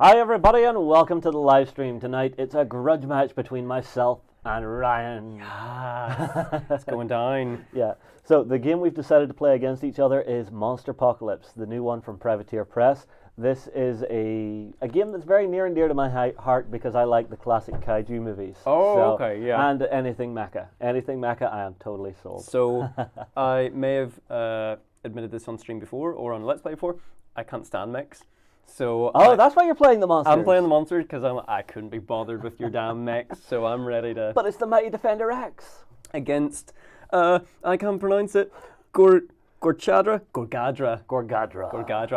Hi everybody and welcome to the live stream tonight. It's a grudge match between myself and Ryan. Yes, it's going down. Yeah, so the game we've decided to play against each other is Monsterpocalypse, the new one from Privateer Press. This is a game that's very near and dear to my heart because I like the classic kaiju movies. Okay, yeah. And anything mecha. Anything mecha, I am totally sold. So, I may have admitted this on stream before or on Let's Play before. I can't stand mechs. So that's why you're playing the monsters. I'm playing the monsters because I couldn't be bothered with your damn mechs, so I'm ready to... But it's the Mighty Defender X. Against, I can't pronounce it, Gorgadra.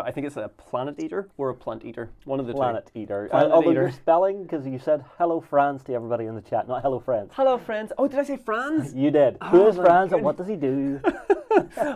I think it's a planet eater or a plant eater. One of the Planet two. Eater. Planet Although Eater. your spelling, because you said hello Franz to everybody in the chat, not hello friends. Hello, friends. Oh, did I say Franz? You did. Who is my Franz and goodness. what does he do?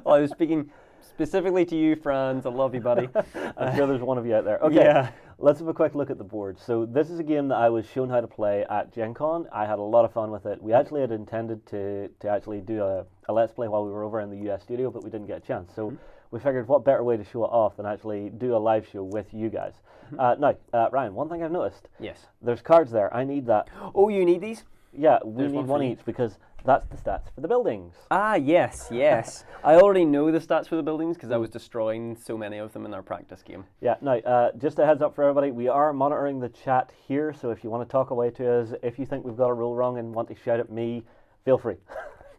Well, I was speaking specifically to you, Franz. I love you, buddy. I'm sure there's one of you out there. Okay, Yeah. let's have a quick look at the board. So this is a game that I was shown how to play at Gen Con. I had a lot of fun with it. We actually had intended to actually do a Let's Play while we were over in the US studio, but we didn't get a chance. So we figured what better way to show it off than actually do a live show with you guys. Now, Ryan, one thing I've noticed, Yes. there's cards there. I need that. Oh, you need these? Yeah, we There's need one for one you. each because that's the stats for the buildings. Ah, yes. I already know the stats for the buildings because I was destroying so many of them in our practice game. Yeah, now, just a heads up for everybody, we are monitoring the chat here, so if you want to talk away to us, if you think we've got a rule wrong and want to shout at me, feel free.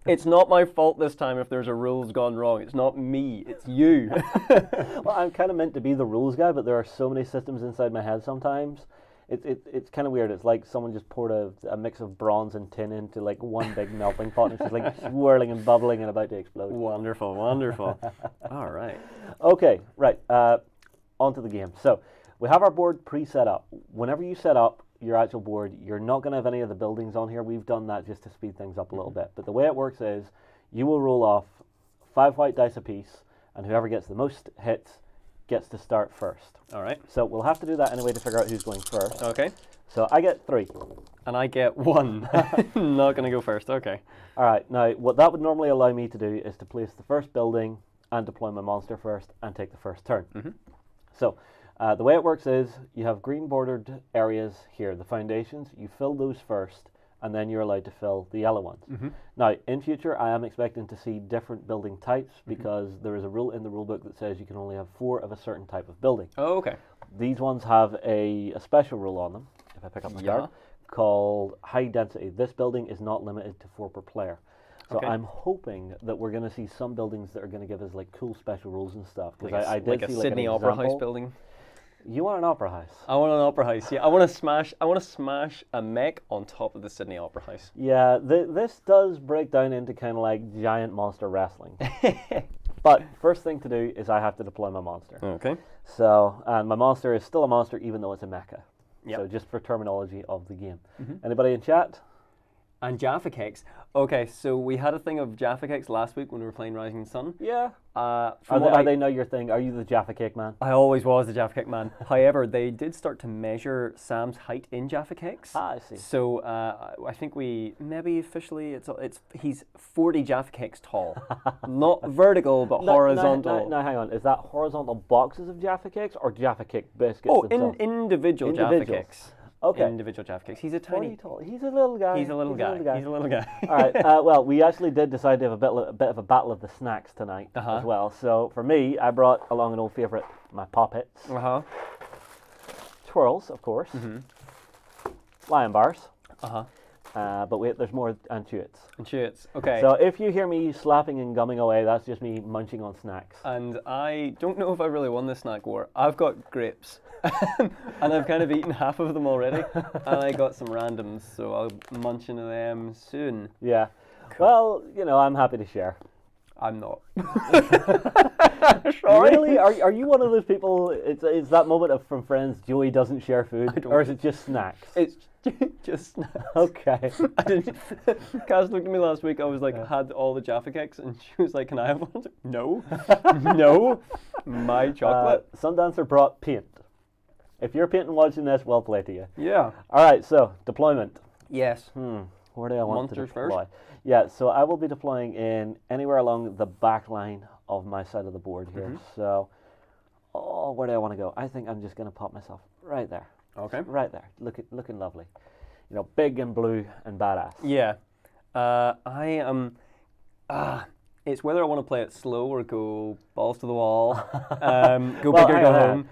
It's not my fault this time if there's a rule's gone wrong. It's not me, it's you. Well, I'm kind of meant to be the rules guy, but there are so many systems inside my head sometimes. It's kind of weird. It's like someone just poured a mix of bronze and tin into like one big melting pot, and it's just like swirling and bubbling and about to explode. Wonderful. All right. Okay, right, on to the game. So, we have our board pre-set up. Whenever you set up your actual board, you're not going to have any of the buildings on here. We've done that just to speed things up a little bit. But the way it works is, you will roll off 5 white dice apiece, and whoever gets the most hits gets to start first. All right. So, we'll have to do that anyway to figure out who's going first. Okay. So, I get 3. And I get 1. Not going to go first. Okay. All right, now, what that would normally allow me to do is to place the first building and deploy my monster first and take the first turn. So, the way it works is you have green bordered areas here, the foundations. You fill those first, and then you're allowed to fill the yellow ones. Now, in future, I am expecting to see different building types because there is a rule in the rulebook that says you can only have 4 of a certain type of building. Oh, okay. These ones have a special rule on them, if I pick up my card, called high density. This building is not limited to 4 per player. So Okay. I'm hoping that we're going to see some buildings that are going to give us like cool special rules and stuff. Because I did like see a like Sydney an Opera House example. building. You want an opera house? I want an opera house. Yeah, I want to smash a mech on top of the Sydney Opera House. Yeah, this does break down into kind of like giant monster wrestling. But first thing to do is I have to deploy my monster. Okay. So, and my monster is still a monster even though it's a mecha. Yep. So just for terminology of the game. Anybody in chat? And Jaffa cakes. Okay, so we had a thing of Jaffa cakes last week when we were playing Rising Sun. Yeah. Are From what they know your thing? Are you the Jaffa Cake man? I always was the Jaffa cake man. However, they did start to measure Sam's height in Jaffa cakes. Ah, I see. So I think we maybe officially he's 40 Jaffa cakes tall, not vertical but horizontal. Now, hang on. Is that horizontal boxes of Jaffa Cakes or Jaffa Cake biscuits? Oh, themselves? individual Jaffa Individuals. cakes. Okay. Individual Jaffa cakes. He's a 40 tiny. tall. He's a little guy. He's a little guy. He's a little guy. All right. Well, we actually did decide to have a bit of a battle of the snacks tonight as well. So for me, I brought along an old favourite, my Poppets. Twirls, of course. Lion bars. But wait, there's more Antuits. Antuits. Okay. So if you hear me slapping and gumming away, that's just me munching on snacks. And I don't know if I really won this snack war. I've got grapes. And I've kind of eaten half of them already. And I got some randoms, so I'll munch into them soon. Yeah. Well, you know, I'm happy to share. I'm not. Sorry? Really? Are you one of those people, it's that moment of from Friends, Joey doesn't share food? Or is it just snacks? It's just snacks. Okay. I didn't. Kaz looked at me last week. I was like, had all the Jaffa cakes, and she was like, "Can I have one?" I was like, no, no, my chocolate. Sundancer brought paint. If you're painting watching this, well played to you. Yeah. All right, so deployment. Yes. Where do I want Monsters to deploy? first? Yeah, so I will be deploying in anywhere along the back line of my side of the board here. So, where do I want to go? I think I'm just going to pop myself right there. Okay. Right there, looking lovely. You know, big and blue and badass. Yeah. I am... it's whether I want to play it slow or go balls to the wall. Go Well, big or hang go on. home.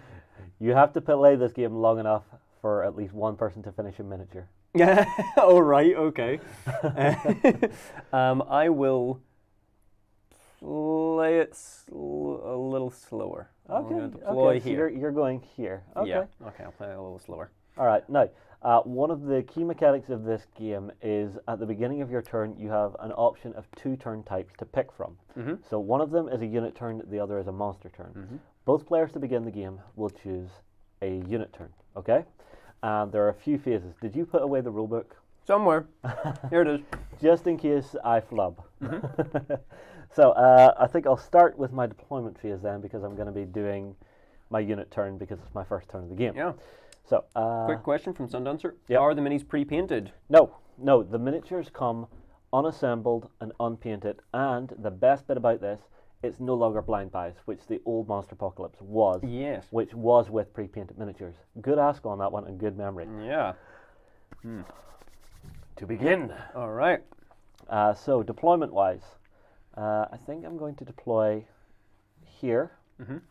You have to play this game long enough for at least one person to finish in miniature. Yeah. Oh, right. Okay. I will play it a little slower. I'm Okay. gonna deploy Okay. So here. you're going here. Okay. Yeah. Okay. I'll play it a little slower. All right. Now, one of the key mechanics of this game is at the beginning of your turn, you have an option of 2 turn types to pick from. So one of them is a unit turn, the other is a monster turn. Both players to begin the game will choose a unit turn. Okay. And there are a few phases. Did you put away the rulebook? Somewhere. Here it is. Just in case I flub. So I think I'll start with my deployment phase then, because I'm going to be doing my unit turn because it's my first turn of the game. Yeah. So Quick question from Sundancer. Yep. Are the minis pre-painted? No, the miniatures come unassembled and unpainted, and the best bit about this, it's no longer blind buys, which the old Monsterpocalypse was. Yes. Which was with pre-painted miniatures. Good ask on that one and good memory. Yeah. To begin. All right. So deployment-wise, I think I'm going to deploy here,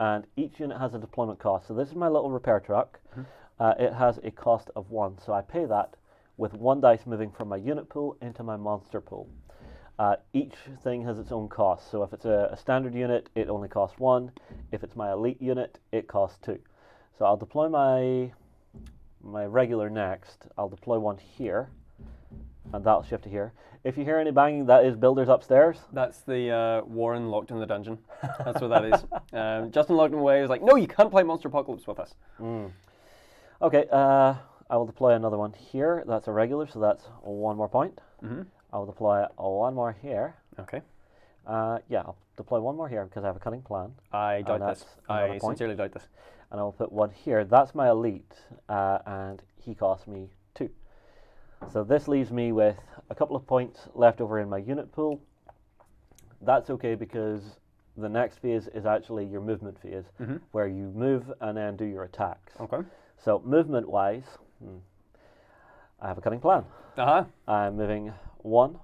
and each unit has a deployment cost. So this is my little repair truck. It has a cost of 1, so I pay that with 1 dice moving from my unit pool into my monster pool. Each thing has its own cost. So if it's a standard unit, it only costs 1. If it's my elite unit, it costs 2. So I'll deploy my regular next. I'll deploy 1 here, and that'll shift to here. If you hear any banging, that is builders upstairs. That's the Warren locked in the dungeon. That's what that is. Justin locked him away. He was like, no, you can't play Monsterpocalypse with us. Okay, I will deploy another one here. That's a regular, so that's 1 more point. I'll deploy 1 more here. Okay. Yeah, I'll deploy 1 more here because I have a cunning plan. I doubt that's this. another I point. sincerely doubt this. And I'll put 1 here. That's my elite, and he costs me 2. So this leaves me with a couple of points left over in my unit pool. That's okay because the next phase is actually your movement phase, where you move and then do your attacks. Okay. So movement-wise, I have a cunning plan. I'm moving 1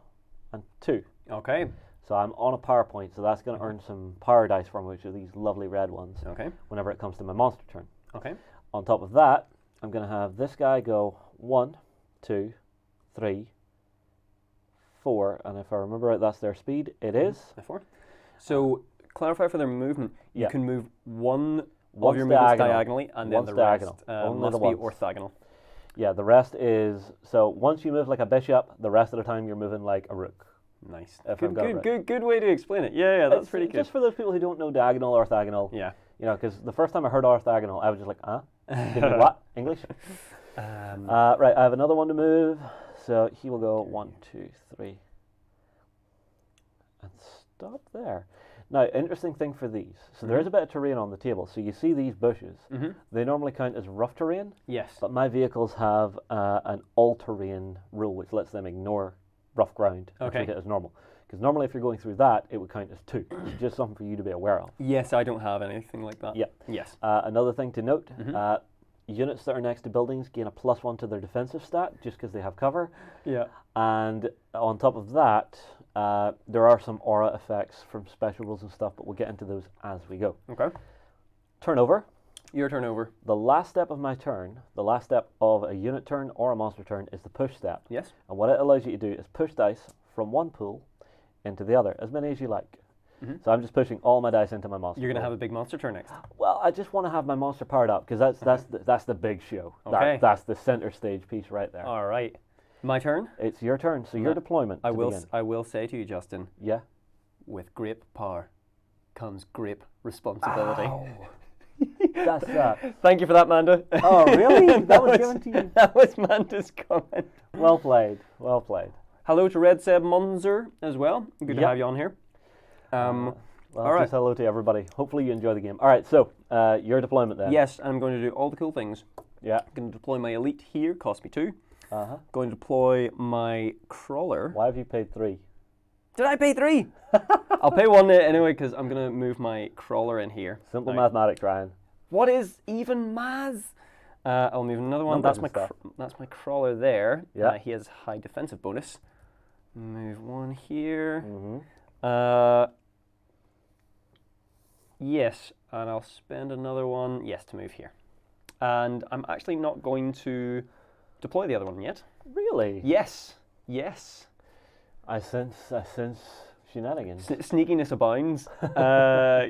and 2. Okay. So I'm on a power point, so that's going to earn some power dice from which are these lovely red ones. Okay. Whenever it comes to my monster turn. Okay. On top of that, I'm going to have this guy go 1, 2, 3, 4, and if I remember right, that's their speed. It is. 4. So clarify for their movement. You can move one of Once your movements diagonal. diagonally, and then Once the diagonal. rest Only must the be once. orthogonal. Yeah, the rest is, so once you move like a bishop, the rest of the time you're moving like a rook. Nice. If I've got it right. Good way to explain it. Yeah, that's It's pretty good. Just for those people who don't know diagonal, orthogonal. Yeah. You know, because the first time I heard orthogonal, I was just like, Give me what? English? Right, I have another one to move. So he will go 1, 2, 3. And stop there. Now, interesting thing for these. So there is a bit of terrain on the table. So you see these bushes. They normally count as rough terrain. Yes. But my vehicles have an all-terrain rule, which lets them ignore rough ground and treat it as normal. Because normally if you're going through that, it would count as 2. It's just something for you to be aware of. Yes, I don't have anything like that. Yeah. Yes. Another thing to note, units that are next to buildings gain a +1 to their defensive stat just because they have cover. Yeah. And on top of that, there are some aura effects from special rules and stuff, but we'll get into those as we go. Okay. Turnover. Your turnover. The last step of my turn, the last step of a unit turn or a monster turn is the push step. Yes. And what it allows you to do is push dice from one pool into the other, as many as you like. So I'm just pushing all my dice into my monster. You're going to pool. have a big monster turn next. Well, I just want to have my monster powered up because that's the big show. Okay. That's the center stage piece right there. All right. My turn? It's your turn. So your deployment. I begin. will say to you, Justin, Yeah. with great power comes great responsibility. That's that. Thank you for that, Manda. Oh, really? That was given to you. That was Manda's comment. Well played. Well played. Hello to Red Seb Munzer as well. Good to have you on here. Well, all right. just hello to everybody. Hopefully you enjoy the game. All right, so your deployment then. Yes, I'm going to do all the cool things. Yeah. I'm going to deploy my elite here, cost me 2. Uh-huh. Going to deploy my crawler. Why have you paid 3? Did I pay 3? I'll pay 1 anyway because I'm going to move my crawler in here. Simple mathematics, Ryan. What is even Maz? I'll move another one. Numbers That's and stuff. that's my crawler there. Yeah. He has high defensive bonus. Move one here. Mm-hmm. Yes, and I'll spend another one, yes, to move here. And I'm actually not going to deploy the other one yet. Really? Yes, yes. I sense shenanigans. Sneakiness abounds. Yeah.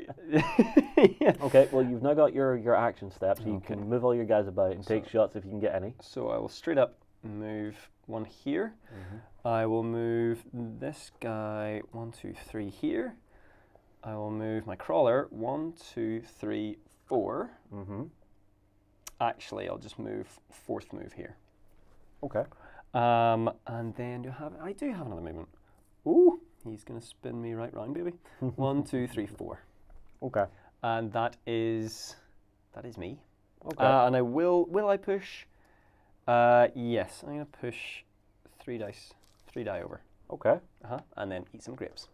Okay, well, you've now got your action steps, so you Okay. can move all your guys about and take shots if you can get any. So I will straight up move one here. I will move this guy 1, 2, 3 here. I will move my crawler 1, 2, 3, 4. Mm-hmm. Actually, I'll just move fourth move here. Okay. And then I do have another movement. Ooh, he's gonna spin me right round, baby. 1, 2, 3, 4. Okay. And that is me. Okay. And will I push? Yes, I'm gonna push 3 die over. Okay. And then eat some grapes.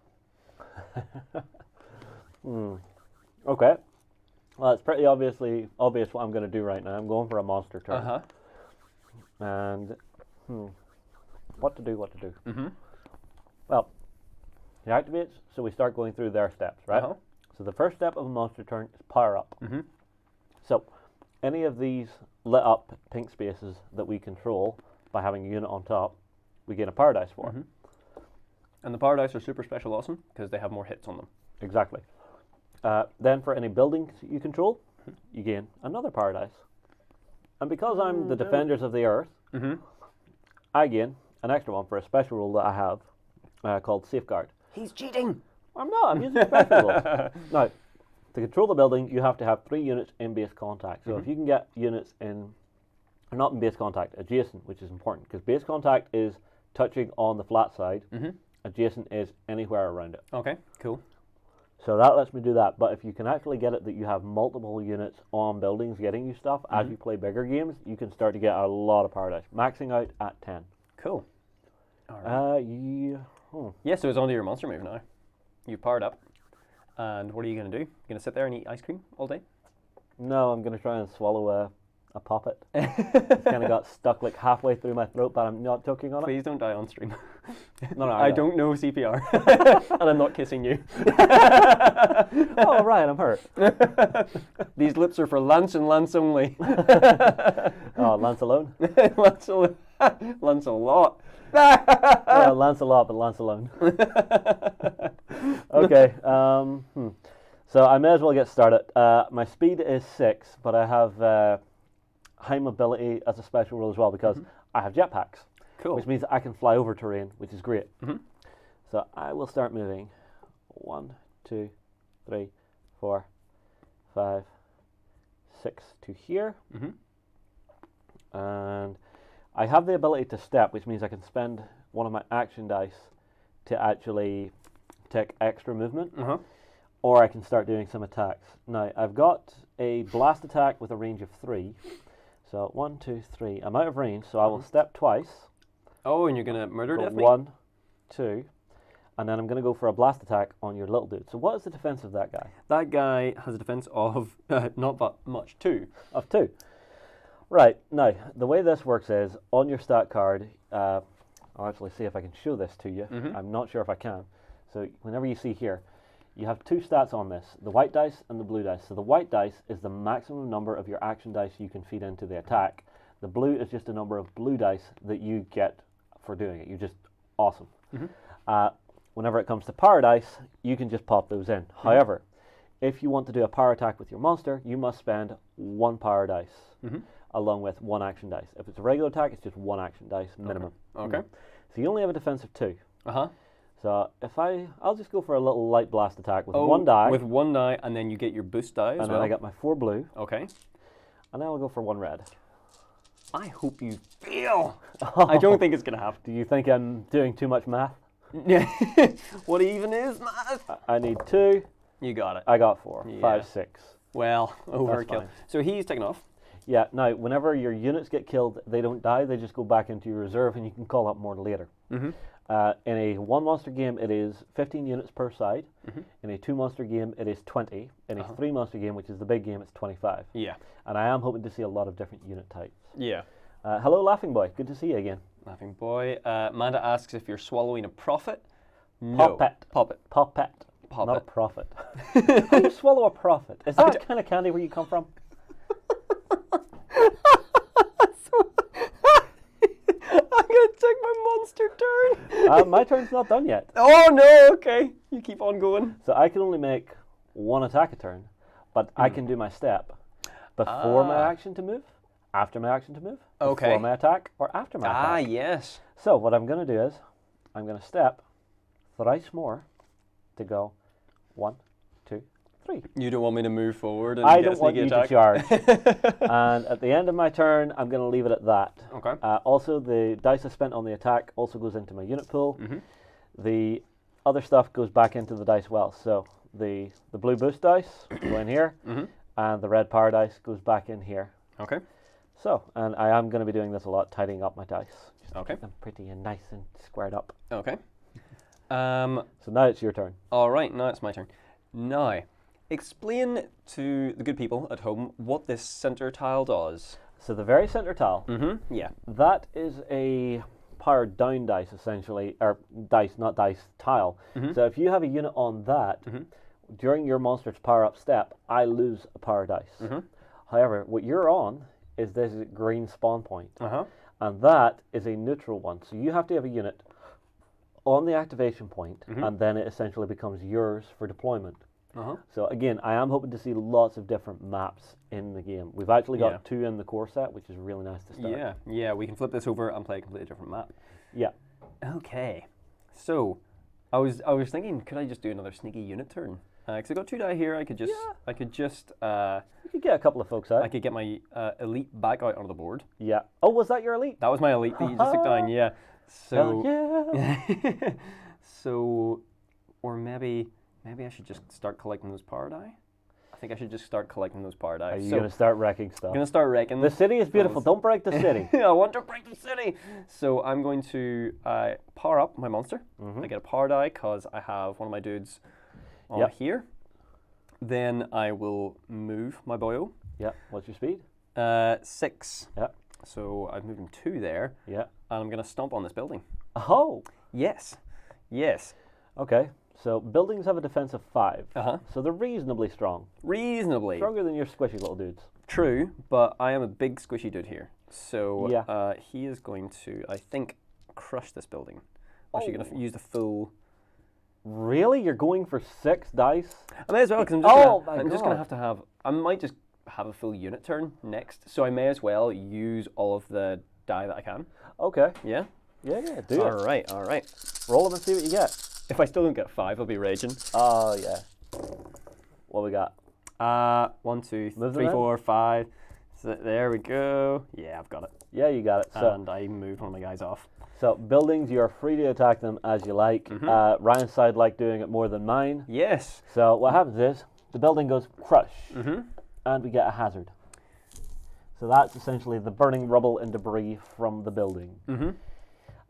Okay. Well, it's pretty obvious what I'm going to do right now. I'm going for a monster turn. And what to do? Well, he activates, so we start going through their steps, right? So the first step of a monster turn is power up. So any of these lit up pink spaces that we control by having a unit on top, we gain a power dice for. And the power dice are super special awesome because they have more hits on them. Exactly. Then for any buildings you control, you gain another power dice. And because I'm the defenders of the earth, I gain an extra one for a special rule that I have called Safeguard. He's cheating! I'm not, I'm using special rules. Now, to control the building, you have to have 3 units in base contact. So if you can get units in, or not in base contact, adjacent, which is important, because base contact is touching on the flat side, adjacent is anywhere around it. Okay, cool. So that lets me do that. But if you can actually get it that you have multiple units on buildings getting you stuff, as you play bigger games, you can start to get a lot of power dice, maxing out at 10. Cool. All right. Yeah, so it's onto your monster move now. You've powered up. And what are you going to do? You're going to sit there and eat ice cream all day? No, I'm going to try and swallow a poppet. It's kind of got stuck like halfway through my throat, but I'm not choking on it. Please don't die on stream. No, I don't know CPR. And I'm not kissing you. Oh, Ryan, I'm hurt. These lips are for Lance and Lance only. Oh, Lance alone? Lance alone. Lance a lot. Lance a lot, but Lance alone. Okay. So I may as well get started. My speed is 6, but I have high mobility as a special rule as well because I have jetpacks. Cool. Which means I can fly over terrain, which is great. So I will start moving. 1, 2, 3, 4, 5, 6 to here. And I have the ability to step, which means I can spend one of my action dice to actually take extra movement. Or I can start doing some attacks. Now, I've got a blast attack with a range of 3. So 1, 2, 3. I'm out of range, so I will step twice. Oh, and you're going to murder death me? 1, 2, and then I'm going to go for a blast attack on your little dude. So what is the defense of that guy? That guy has a defense of not that much, 2. Of 2. Right, now, the way this works is, on your stat card, I'll actually see if I can show this to you. I'm not sure if I can. So whenever you see here, you have 2 stats on this, the white dice and the blue dice. So the white dice is the maximum number of your action dice you can feed into the attack. The blue is just a number of blue dice that you get for doing it. You're just awesome. Whenever it comes to power dice, you can just pop those in. However, if you want to do a power attack with your monster, you must spend 1 power dice along with 1 action dice. If it's a regular attack, it's just 1 action dice minimum. Okay. So you only have a defense of 2. So if I'll just go for a little light blast attack with 1 die. With 1 die, and then you get your boost die as and well. then I get my 4 blue. Okay. And then I'll go for 1 red. I hope you fail. I don't think it's going to happen. Do you think I'm doing too much math? Yeah. What even is math? I need 2. You got it. I got 4. Yeah. 5, 6. Well, overkill. fine. So he's taken off. Yeah, now, whenever your units get killed, they don't die. They just go back into your reserve, and you can call up more later. In a 1 monster game, it is 15 units per side. In a 2 monster game, it is 20. In a 3 monster game, which is the big game, it's 25. Yeah. And I am hoping to see a lot of different unit types. Yeah. Hello, Laughing Boy. Good to see you again. Laughing Boy. Amanda asks if you're swallowing a profit. No. Poppet. Poppet. Poppet. Poppet. Not a profit. How do you swallow a profit? Is that kind of candy where you come from? I'm going to take my monster turn. My turn's not done yet. Oh, no. Okay. You keep on going. So I can only make 1 attack a turn, but I can do my step before my action to move, after my action to move, before my attack, or after my attack. Ah, yes. So what I'm going to do is I'm going to step thrice more to go 1, 2, 3. You don't want me to move forward and I get a don't want sneaky you to attack? charge. And at the end of my turn, I'm going to leave it at that. Okay. Also, the dice I spent on the attack also goes into my unit pool. The other stuff goes back into the dice well. So the blue boost dice go in here, and the red power dice goes back in here. Okay. So, and I am going to be doing this a lot, tidying up my dice. Just Okay. keep them pretty and nice and squared up. Okay. So now it's your turn. All right, now it's my turn. Now, explain to the good people at home what this center tile does. So the very center tile, Yeah. that is a powered down dice essentially, or dice, not dice, tile. So if you have a unit on that, during your monster's power up step, I lose a power dice. However, what you're on is this green spawn point, and that is a neutral one. So you have to have a unit on the activation point, and then it essentially becomes yours for deployment. So again, I am hoping to see lots of different maps in the game. We've actually got 2 in the core set, which is really nice to start. Yeah, yeah, we can flip this over and play a completely different map. Yeah. Okay, so I was thinking, could I just do another sneaky unit turn? Because I got 2 die here. I could just You could get a couple of folks out. I could get my elite back out onto the board. Yeah. Oh, was that your elite? That was my elite that you just took down. Yeah. So Hell yeah. so, or maybe I should just start collecting those power die. I think I should just start collecting those power die. Are you going to start wrecking stuff? I'm going to start wrecking. The city is beautiful. Don't break the city. I want to break the city. So I'm going to power up my monster. I get a power die because I have one of my dudes on here. Then I will move my boyo. Yeah. What's your speed? 6. Yeah. So I've moved him 2 there. Yeah. And I'm going to stomp on this building. Oh. Yes. Yes. Okay. So buildings have a defense of 5. So they're reasonably strong. Reasonably. Stronger than your squishy little dudes. True, but I am a big squishy dude here. So Yeah. he is going to, I think, crush this building. I'm actually going to use the full... Really? You're going for 6 dice? I may as well, because I'm just going to have... I might just have a full unit turn next, so I may as well use all of the die that I can. Okay. Yeah? Yeah, do it. All right. Roll them and see what you get. If I still don't get 5, I'll be raging. Oh, yeah. What we got? 1, 2, Move 3, them 4, 5. So there we go. Yeah, I've got it. Yeah, you got it. So, And I moved one of my guys off. so buildings, you're free to attack them as you like. Ryan's side like doing it more than mine. Yes. So what happens is the building goes crush, and we get a hazard. So that's essentially the burning rubble and debris from the building.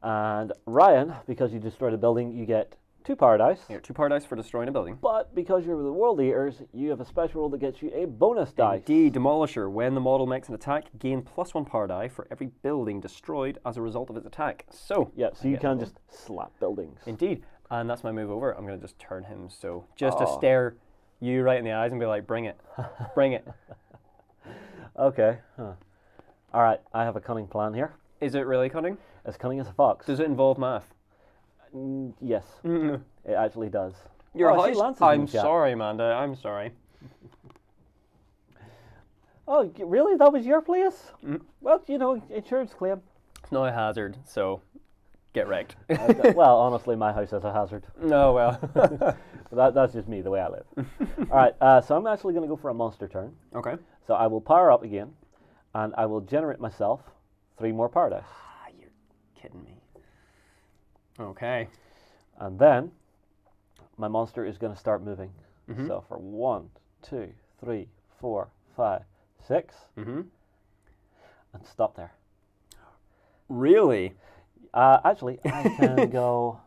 And Ryan, because you destroyed a building, you get 2 power dice. You get 2 power dice for destroying a building. But because you're the World Eaters, you have a special rule that gets you a bonus dice. Indeed, Demolisher. When the model makes an attack, gain +1 power die for every building destroyed as a result of its attack. So, Yeah, so you can just slap buildings. indeed. And that's my move over. I'm going to just turn him. So, just to stare you right in the eyes and be like, bring it. Bring it. Okay. All right, I have a cunning plan here. Is it really cunning? As cunning as a fox. Does it involve math? Yes, it actually does. Your I see house? Lance is in I'm the chat. sorry, Amanda. I'm sorry. Oh, really? That was your place? Well, you know, insurance claim. It's not a hazard, so get wrecked. Well, honestly, my house is a hazard. No, well. But that's just me, the way I live. All right, so I'm actually going to go for a monster turn. Okay. So I will power up again, and I will generate myself 3 more power dice. Ah, you're kidding me. Okay. And then my monster is going to start moving. So for 1, 2, 3, 4, 5, 6, and stop there. Really? Actually, I can go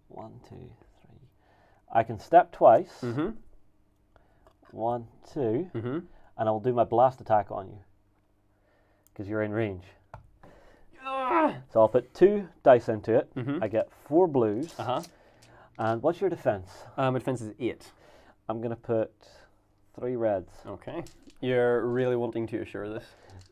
1, 2, 3. I can step twice. Mm-hmm. 1, 2, Mm-hmm. and I'll do my blast attack on you because you're in range. So I'll put 2 dice into it. Mm-hmm. I get 4 blues. Uh-huh. And what's your defense? My defense is 8. I'm going to put 3 reds. Okay. You're really wanting to assure this.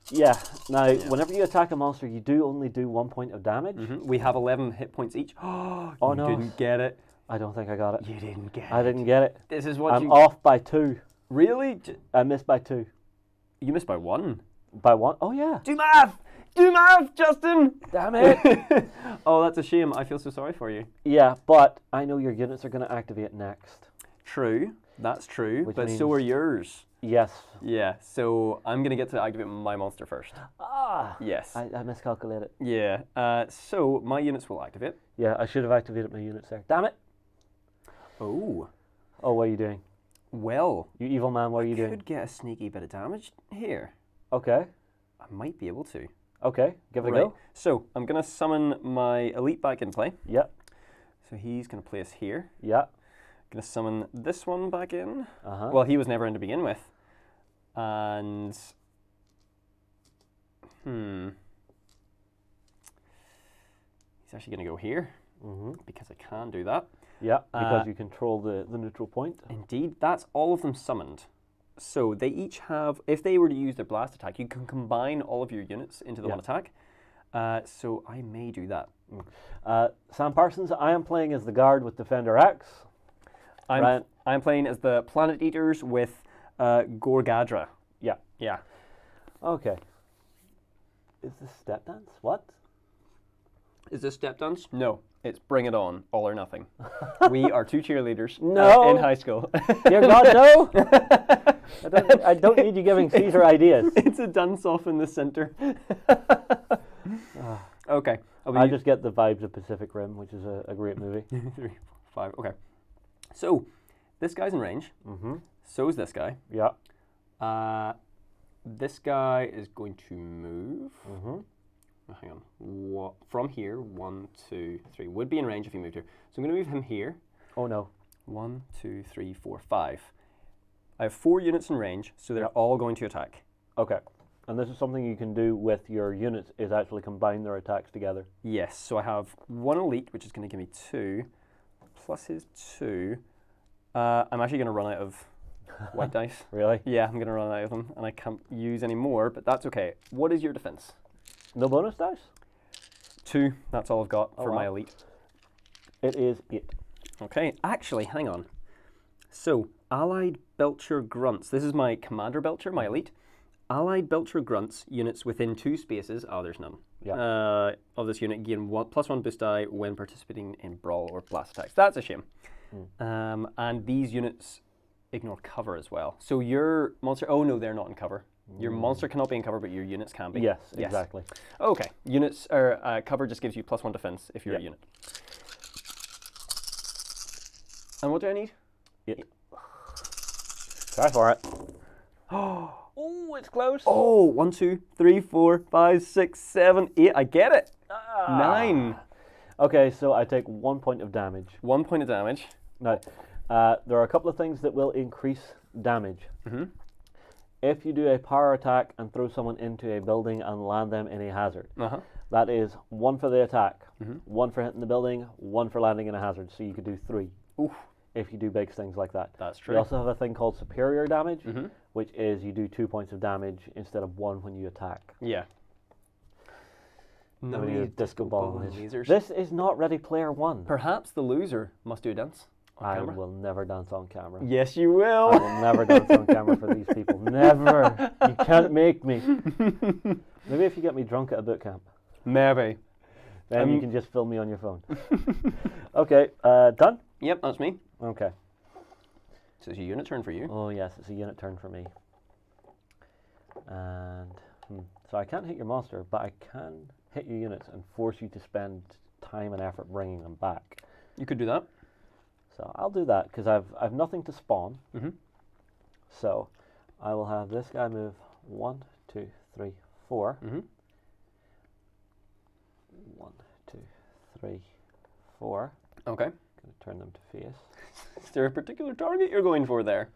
Yeah. Now, whenever you attack a monster, you do only do 1 point of damage. Mm-hmm. We have 11 hit points each. Oh, you no. didn't get it. I don't think I got it. You didn't get it. I didn't get it. This is what I'm off by 2. Really? I missed by 2. You missed by 1. By 1? Oh, yeah. Do math! Do math, Justin! Damn it. Oh, that's a shame. I feel so sorry for you. Yeah, but I know your units are going to activate next. True. That's true. Which but means- so are yours. Yes. Yeah, so I'm going to get to activate my monster first. Ah. Yes. I miscalculated. Yeah. So my units will activate. Yeah, I should have activated my units there. Damn it. Oh. Oh, what are you doing? Well, You evil man, what are you I doing? could get a sneaky bit of damage here. Okay. I might be able to. Okay, give it a Right. go. So I'm going to summon my elite back in play. Yep. So he's going to place here. Yeah. Going to summon this one back in. Uh-huh. Well, he was never in to begin with. And... He's actually going to go here. Mm-hmm. Because I can do that. Yeah, because you control the neutral point. Indeed, that's all of them summoned. So they each have, if they were to use their blast attack, you can combine all of your units into the one attack. So I may do that. Sam Parsons, I am playing as the guard with Defender X. I'm playing as the Planet Eaters with Gorgadra. Yeah. Yeah. Okay. Is this step dance? What? Is this step dance? No. It's Bring It On, All or Nothing. We are 2 cheerleaders No. in high school. Dear God, no! I don't need you giving Caesar ideas. It's a dance-off in the center. Okay. I just get the vibes of Pacific Rim, which is a great movie. 3, 4, 5. Okay. So, this guy's in range. Mm-hmm. So is this guy. Yeah. This guy is going to move. Mm-hmm. Oh, hang on. From here, 1, 2, 3. Would be in range if he moved here. So I'm going to move him here. Oh, no. 1, 2, 3, 4, 5. I have 4 units in range, so they're all going to attack. Okay. And this is something you can do with your units, is actually combine their attacks together. Yes, so I have 1 elite, which is going to give me 2, plus his 2. I'm actually going to run out of white dice. Really? Yeah, I'm going to run out of them, and I can't use any more, but that's okay. What is your defense? No bonus dice? 2, that's all I've got for my wow. elite. It is 8. Okay, actually, hang on. So, Allied Belcher Grunts. This is my Commander Belcher, my elite. Allied Belcher Grunts units within 2 spaces. Oh, there's none. Yeah. Of this unit gain +1 boost die when participating in brawl or blast attacks. That's a shame. And these units ignore cover as well. So your monster. Oh no, they're not in cover. Your monster cannot be in cover, but your units can be. Yes, exactly. Okay. Units or cover just gives you +1 defense if you're a unit. And what do I need? 8. Try for it. Oh, it's close. Oh, 1, 2, 3, 4, 5, 6, 7, 8. I get it. 9. Okay, so I take 1 point of damage. 1 point of damage. Now, there are a couple of things that will increase damage. Mm-hmm. If you do a power attack and throw someone into a building and land them in a hazard, that is 1 for the attack, 1 for hitting the building, 1 for landing in a hazard. So you could do 3. Oof. If you do big things like that. That's true. You also have a thing called superior damage, which is you do 2 points of damage instead of 1 when you attack. Yeah. No need a disco ball. Lasers. This is not Ready Player One. Perhaps the loser must do a dance on camera. I will never dance on camera. Yes, you will. I will never dance on camera for these people. Never. You can't make me. Maybe if you get me drunk at a boot camp. Maybe. Then you can just film me on your phone. Okay, done? Yep, that's me. Okay. So it's a unit turn for you. Oh yes, it's a unit turn for me. And so I can't hit your monster, but I can hit your units and force you to spend time and effort bringing them back. You could do that. So I'll do that because I've nothing to spawn. So I will have this guy move 1, 2, 3, 4. 1, 2, 3, 4. Okay. Going to turn them to face. Is there a particular target you're going for there?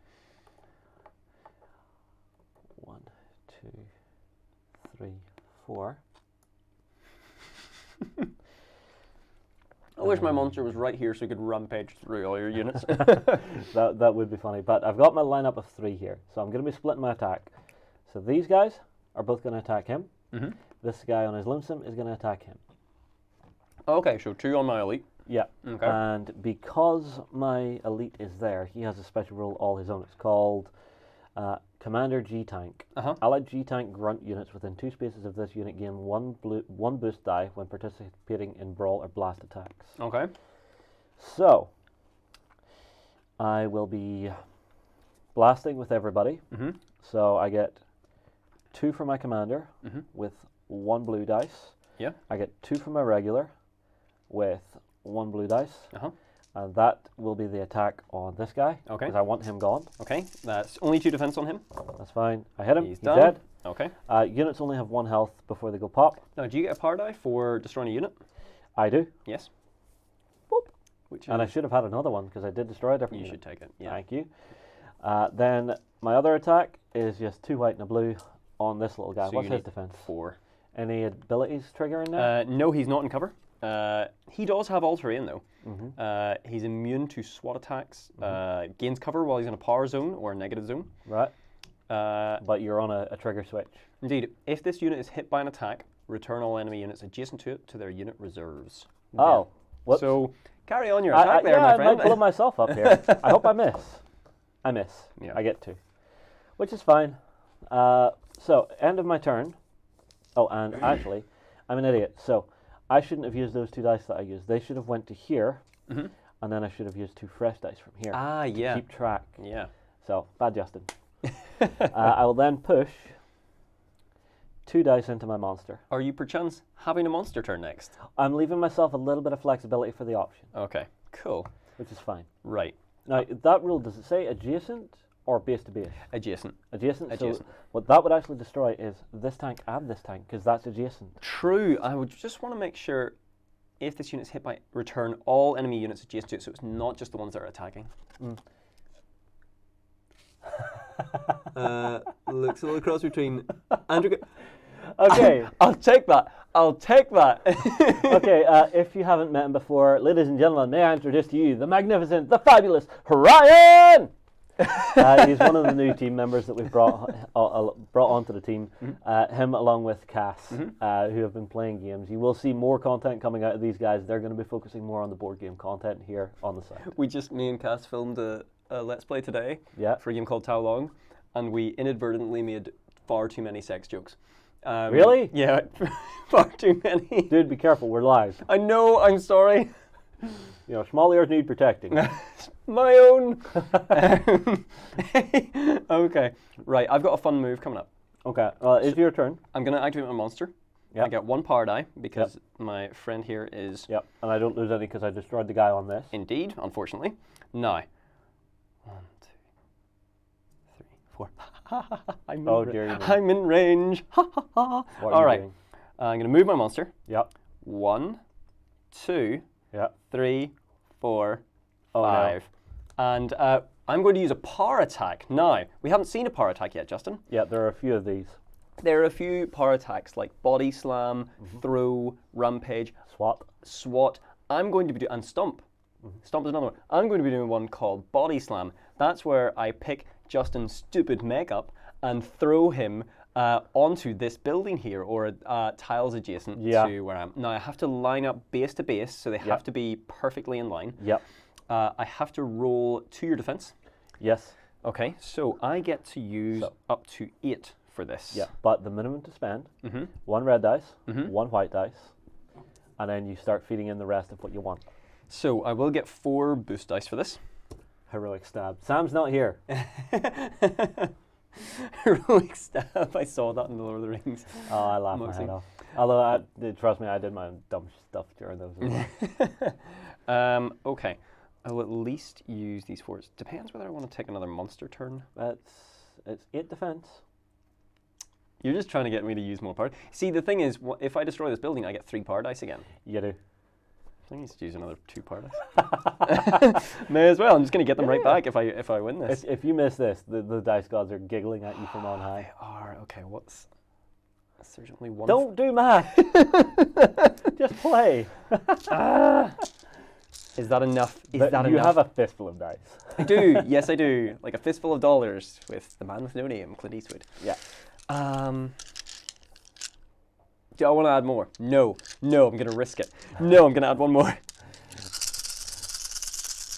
1, 2, 3, 4. I wish my monster was right here so he could rampage through all your units. That would be funny. But I've got my lineup of 3 here, so I'm going to be splitting my attack. So these guys are both going to attack him. Mm-hmm. This guy on his lonesome is going to attack him. Okay, so 2 on my elite. Yeah. Okay. And because my elite is there, he has a special rule all his own. It's called Commander G-Tank. Allied G-Tank grunt units within 2 spaces of this unit gain 1 boost die when participating in brawl or blast attacks. Okay. So, I will be blasting with everybody. Mm-hmm. So I get 2 for my commander with 1 blue dice. Yeah. I get 2 for my regular with 1 blue dice. Uh-huh. And that will be the attack on this guy. Okay. Because I want him gone. Okay, that's only 2 defense on him. That's fine. I hit him. He's He's done. dead. Okay. Units only have 1 health before they go pop. Now, do you get a power die for destroying a unit? I do. Yes. Boop. Which And I should have had another one because I did destroy a different You unit. should take it. Yeah. Thank you. Then my other attack is just 2 white and a blue on this little guy. So What's you his need defense? 4. Any abilities triggering there? No, he's not in cover. He does have all terrain though. Mm-hmm. He's immune to SWAT attacks, gains cover while he's in a power zone or a negative zone. Right. But you're on a trigger switch. Indeed, if this unit is hit by an attack, return all enemy units adjacent to it to their unit reserves. Oh. Whoops. So carry on your attack there, yeah, my I friend. might blow myself up here. I hope I miss. I miss. Yeah. I get 2. Which is fine. So, end of my turn. Oh, and actually, I'm an idiot. So, I shouldn't have used those 2 dice that I used. They should have went to here, and then I should have used 2 fresh dice from here. Ah, yeah. To keep track. Yeah. So, bad Justin. I will then push 2 dice into my monster. Are you perchance having a monster turn next? I'm leaving myself a little bit of flexibility for the option, Okay, cool. which is fine. Right. Now, that rule, does it say adjacent or base to base? Adjacent. Adjacent. Adjacent. So what that would actually destroy is this tank and this tank, because that's adjacent. True. I would just want to make sure if this unit's hit by return all enemy units adjacent to it, so it's not just the ones that are attacking. Looks a little cross between Andrew. Okay. I'll take that. I'll take that. Okay, if you haven't met him before, ladies and gentlemen, may I introduce to you the magnificent, the fabulous Ryan! He's one of the new team members that we've brought onto the team. Him along with Cass, who have been playing games. You will see more content coming out of these guys. They're going to be focusing more on the board game content here on the site. Me and Cass filmed a Let's Play today for a game called Tao Long, and we inadvertently made far too many sex jokes. Really? Yeah, far too many. Dude, be careful, we're live. I know, I'm sorry. You know, small ears need protecting. My own. Okay, right, I've got a fun move coming up. Okay, it's your turn. I'm going to activate my monster. Yep. I get 1 power die because my friend here is... Yep, and I don't lose any because I destroyed the guy on this. Indeed, unfortunately. Now, 1, 2, 3, 4. I'm in range. All right. I'm going to move my monster. Yep. 1, 2, Yep. 3, 4, Oh, 5. no. And I'm going to use a power attack. Now, we haven't seen a power attack yet, Justin. Yeah, there are a few of these. There are a few power attacks like body slam, throw, rampage, SWAT. I'm going to be doing, and stomp. Stomp is another one. I'm going to be doing one called body slam. That's where I pick Justin's stupid makeup and throw him onto this building here, or tiles adjacent to where I am. Now I have to line up base to base, so they have to be perfectly in line. Yep. I have to roll 2 your defense. Yes. Okay, so I get to use up to 8 for this. Yeah, but the minimum to spend, 1 red dice, 1 white dice, and then you start feeding in the rest of what you want. So I will get 4 boost dice for this. Heroic stab. Sam's not here. Heroic stab. I saw that in the Lord of the Rings. Oh, I laughed my head off. Although, trust me, I did my dumb stuff during those as well. Okay. I will at least use these 4. It depends whether I want to take another monster turn. It's 8 defense. You're just trying to get me to use more power. See, the thing is, if I destroy this building, I get 3 power dice again. You do. I think he's to use another 2 power dice. May as well. I'm just going to get them right back if I win this. If you miss this, the dice gods are giggling at you from on high. They are. Okay, there's only one. Don't do math. Just play. Is that enough? Is that enough? You have a fistful of dice. I do. Yes, I do. Like a fistful of dollars with the man with no name, Clint Eastwood. Yeah. Do I want to add more? No. No, I'm going to risk it. No, I'm going to add one more.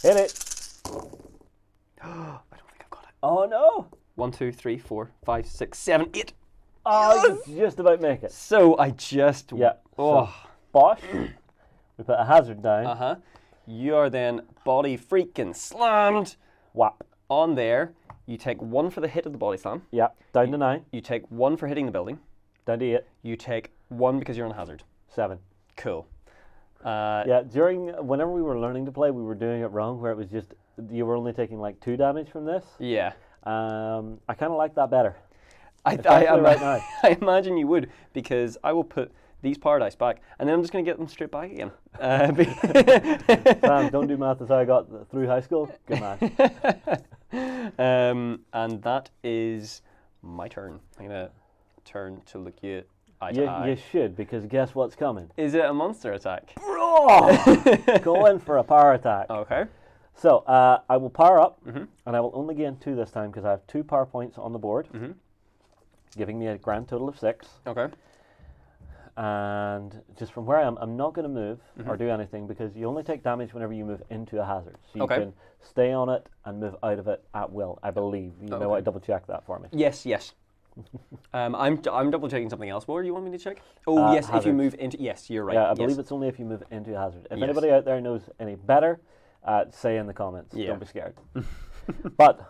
Hit it. I don't think I've got it. Oh, no. 1, 2, 3, 4, 5, 6, 7, 8. Oh, you just about make it. So I just... Yeah. Oh. So, bosh. We put a hazard down. Uh-huh. You are then body freaking slammed. Whap. On there, you take 1 for the hit of the body slam. Yeah. Down to 9. You take 1 for hitting the building. Down to 8. You take 1 because you're on hazard. 7. Cool. Yeah, whenever we were learning to play, we were doing it wrong, where it was just, you were only taking like 2 damage from this. Yeah. I kind of like that better. I right now. I imagine you would, because I will put these power dice back, and then I'm just going to get them straight back again. Sam, don't do math as I got through high school. Good man. And that is my turn. I'm going to turn to look you eye to eye. You should, because guess what's coming? Is it a monster attack? Go in for a power attack. Okay. So, I will power up, and I will only gain 2 this time, because I have 2 power points on the board, giving me a grand total of 6. Okay. And just from where I am, I'm not going to move or do anything, because you only take damage whenever you move into a hazard. So you can stay on it and move out of it at will, I believe. You may want to double check that for me. Yes, yes. I'm double checking something else. What do you want me to check? Oh, yes, hazards. if you move into... Yes, you're right. Yeah, I believe it's only if you move into a hazard. If anybody out there knows any better, say in the comments. Yeah. Don't be scared. But...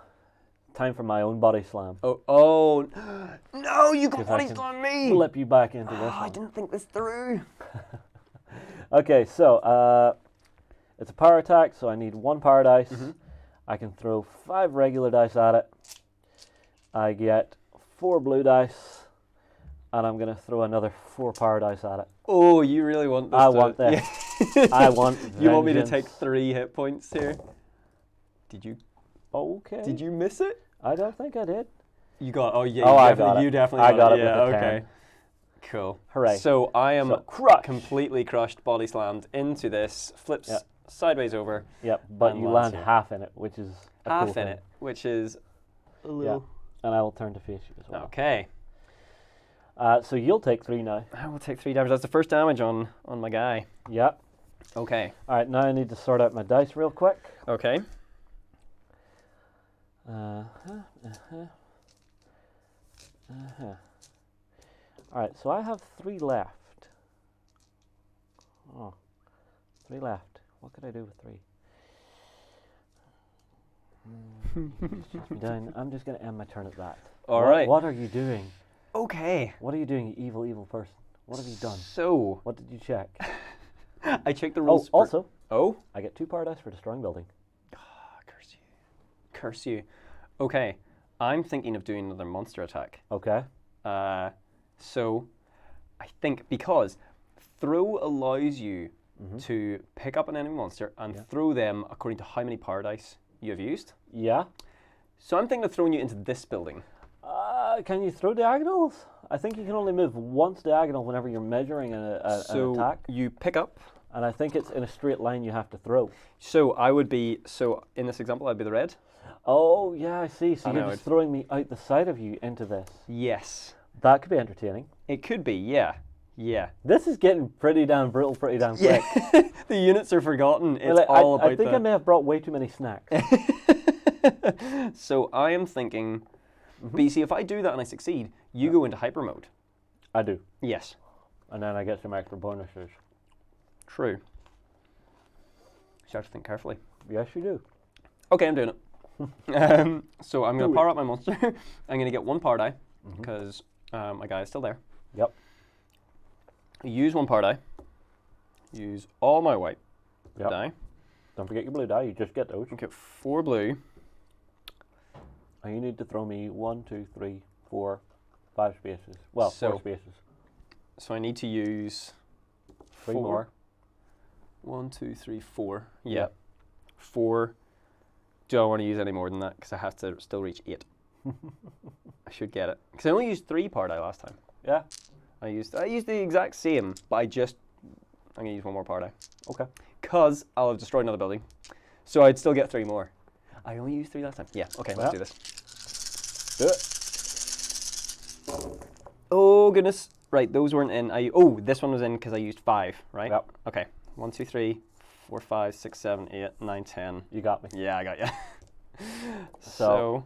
time for my own body slam. Oh, no, you got body slam me! Flip you back into this I didn't think this through. Okay, so it's a power attack, so I need 1 power dice. I can throw 5 regular dice at it. I get 4 blue dice, and I'm going to throw another 4 power dice at it. Oh, you really want this? I want this. I want vengeance. You want me to take 3 hit points here? Did you? Okay. Did you miss it? I don't think I did. You got. Oh yeah. I got it. You definitely. I got it. Yeah. With the Okay. 10. Cool. Hooray! So I am completely crushed, body slammed into this, flips sideways over. Yep. But you land here. half in it, which is a half cool in thing. it, which is a little. Yeah. And I will turn to face you as well. Okay. So you'll take 3 now. I will take 3 damage. That's the first damage on my guy. Yep. Okay. All right. Now I need to sort out my dice real quick. Okay. Alright, so I have 3 left. Oh, 3 left. What could I do with 3? Just chase me down. I'm just going to end my turn at that. Alright. What are you doing? Okay. What are you doing, you evil, evil person? What have you done? So. What did you check? I checked the rules. Also. Oh? I get 2 power dice for destroying building. Curse you. Curse you. Okay. I'm thinking of doing another monster attack. Okay. So, I think because throw allows you to pick up an enemy monster and throw them according to how many power dice you have used. Yeah. So I'm thinking of throwing you into this building. Can you throw diagonals? I think you can only move once diagonal whenever you're measuring an attack. So you pick up. And I think it's in a straight line you have to throw. So I would be, in this example, I'd be the red. Oh, yeah, I see. So you're just throwing me out the side of you into this. Yes. That could be entertaining. It could be, yeah. Yeah. This is getting pretty damn brutal, pretty damn quick. The units are forgotten. It's all about I think I may have brought way too many snacks. So I am thinking, BC, if I do that and I succeed, you go into hyper mode. I do. Yes. And then I get some extra bonuses. True. You have to think carefully. Yes, you do. Okay, I'm doing it. So I'm going to power up my monster. I'm going to get 1 power die, because my guy is still there. Yep. Use 1 power die. Use all my white die. Don't forget your blue die, you just get those. Okay, 4 blue. And you need to throw me 1, 2, 3, 4, 5 spaces. Well, 4 spaces. So I need to use 3 more. 1, 2, 3, 4. Yeah. 4. Do I want to use any more than that? Because I have to still reach 8. I should get it. Because I only used 3 power die last time. Yeah. I used the exact same, but I'm going to use 1 more power die. Okay. Because I'll have destroyed another building. So I'd still get 3 more. I only used 3 last time. Yeah, okay, let's do this. Do it. Oh, goodness. Right, those weren't in. This one was in because I used 5, right? Yep. Okay. 1, 2, 3, 4, 5, 6, 7, 8, 9, 10. You got me. Yeah, I got you. So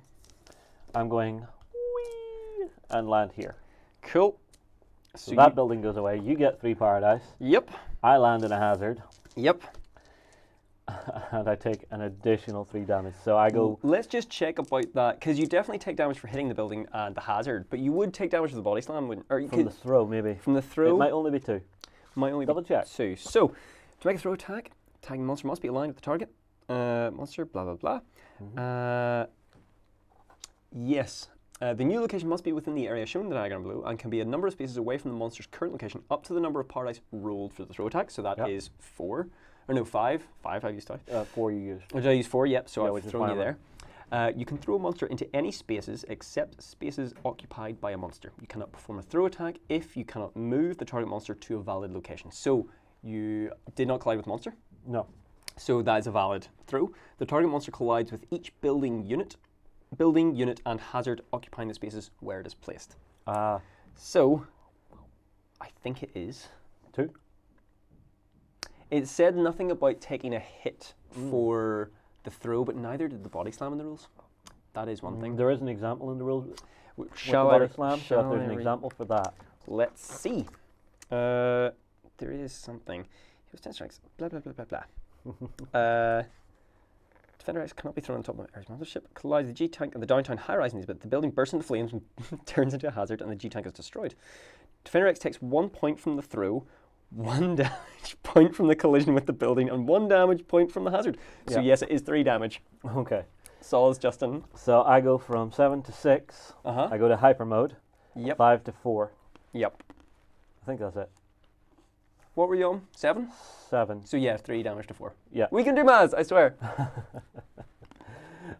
I'm going whee and land here. Cool. So that building goes away. You get 3 power dice. Yep. I land in a hazard. Yep. And I take an additional 3 damage. So I go... Let's just check about that, because you definitely take damage for hitting the building and the hazard, but you would take damage for the body slam, wouldn't you? From the throw, maybe. From the throw? It might only be 2. Might only Double be check. 2. So, to make a throw attack, tagging monster must be aligned with the target. Monster, blah, blah, blah. Mm-hmm. Yes. The new location must be within the area shown in the diagram below and can be a number of spaces away from the monster's current location up to the number of power dice rolled for the throw attack. So that is 4. Or no, 5. 5 I used 5. 4 you used. Or did I use 4? Yep, so which I've is thrown you fine. there. You can throw a monster into any spaces except spaces occupied by a monster. You cannot perform a throw attack if you cannot move the target monster to a valid location. So you did not collide with monster. No. So that is a valid throw. The target monster collides with each building unit and hazard occupying the spaces where it is placed. So I think it is 2. It said nothing about taking a hit for the throw, but neither did the body slam in the rules. That is one thing. There is an example in the rules Shall with the I body slam, so if there's an example for that. Let's see. There is something. He was 10 strikes. Blah, blah, blah, blah, blah. Defender X cannot be thrown on top of Ares monster ship. Collides the G-Tank and the downtown high-rise in these, but the building bursts into flames and turns into a hazard, and the G-Tank is destroyed. Defender X takes 1 point from the throw, 1 damage point from the collision with the building, and 1 damage point from the hazard. So yes, it is 3 damage. Okay. Soz, Justin. So I go from 7 to 6. I go to hyper mode. Yep. 5 to 4. Yep. I think that's it. What were you on? 7? 7. So yeah, 3 damage to 4. Yeah. We can do maths, I swear.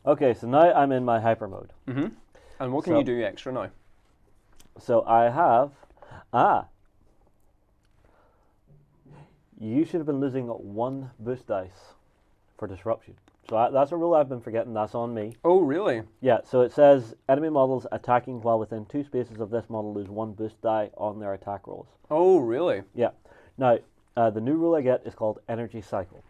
Okay, so now I'm in my hyper mode. And what can you do extra now? So I have... You should have been losing 1 boost dice for disruption. So that's a rule I've been forgetting. That's on me. Oh, really? Yeah, so it says enemy models attacking while within 2 spaces of this model lose 1 boost die on their attack rolls. Oh, really? Yeah. Now, the new rule I get is called Energy Cycle.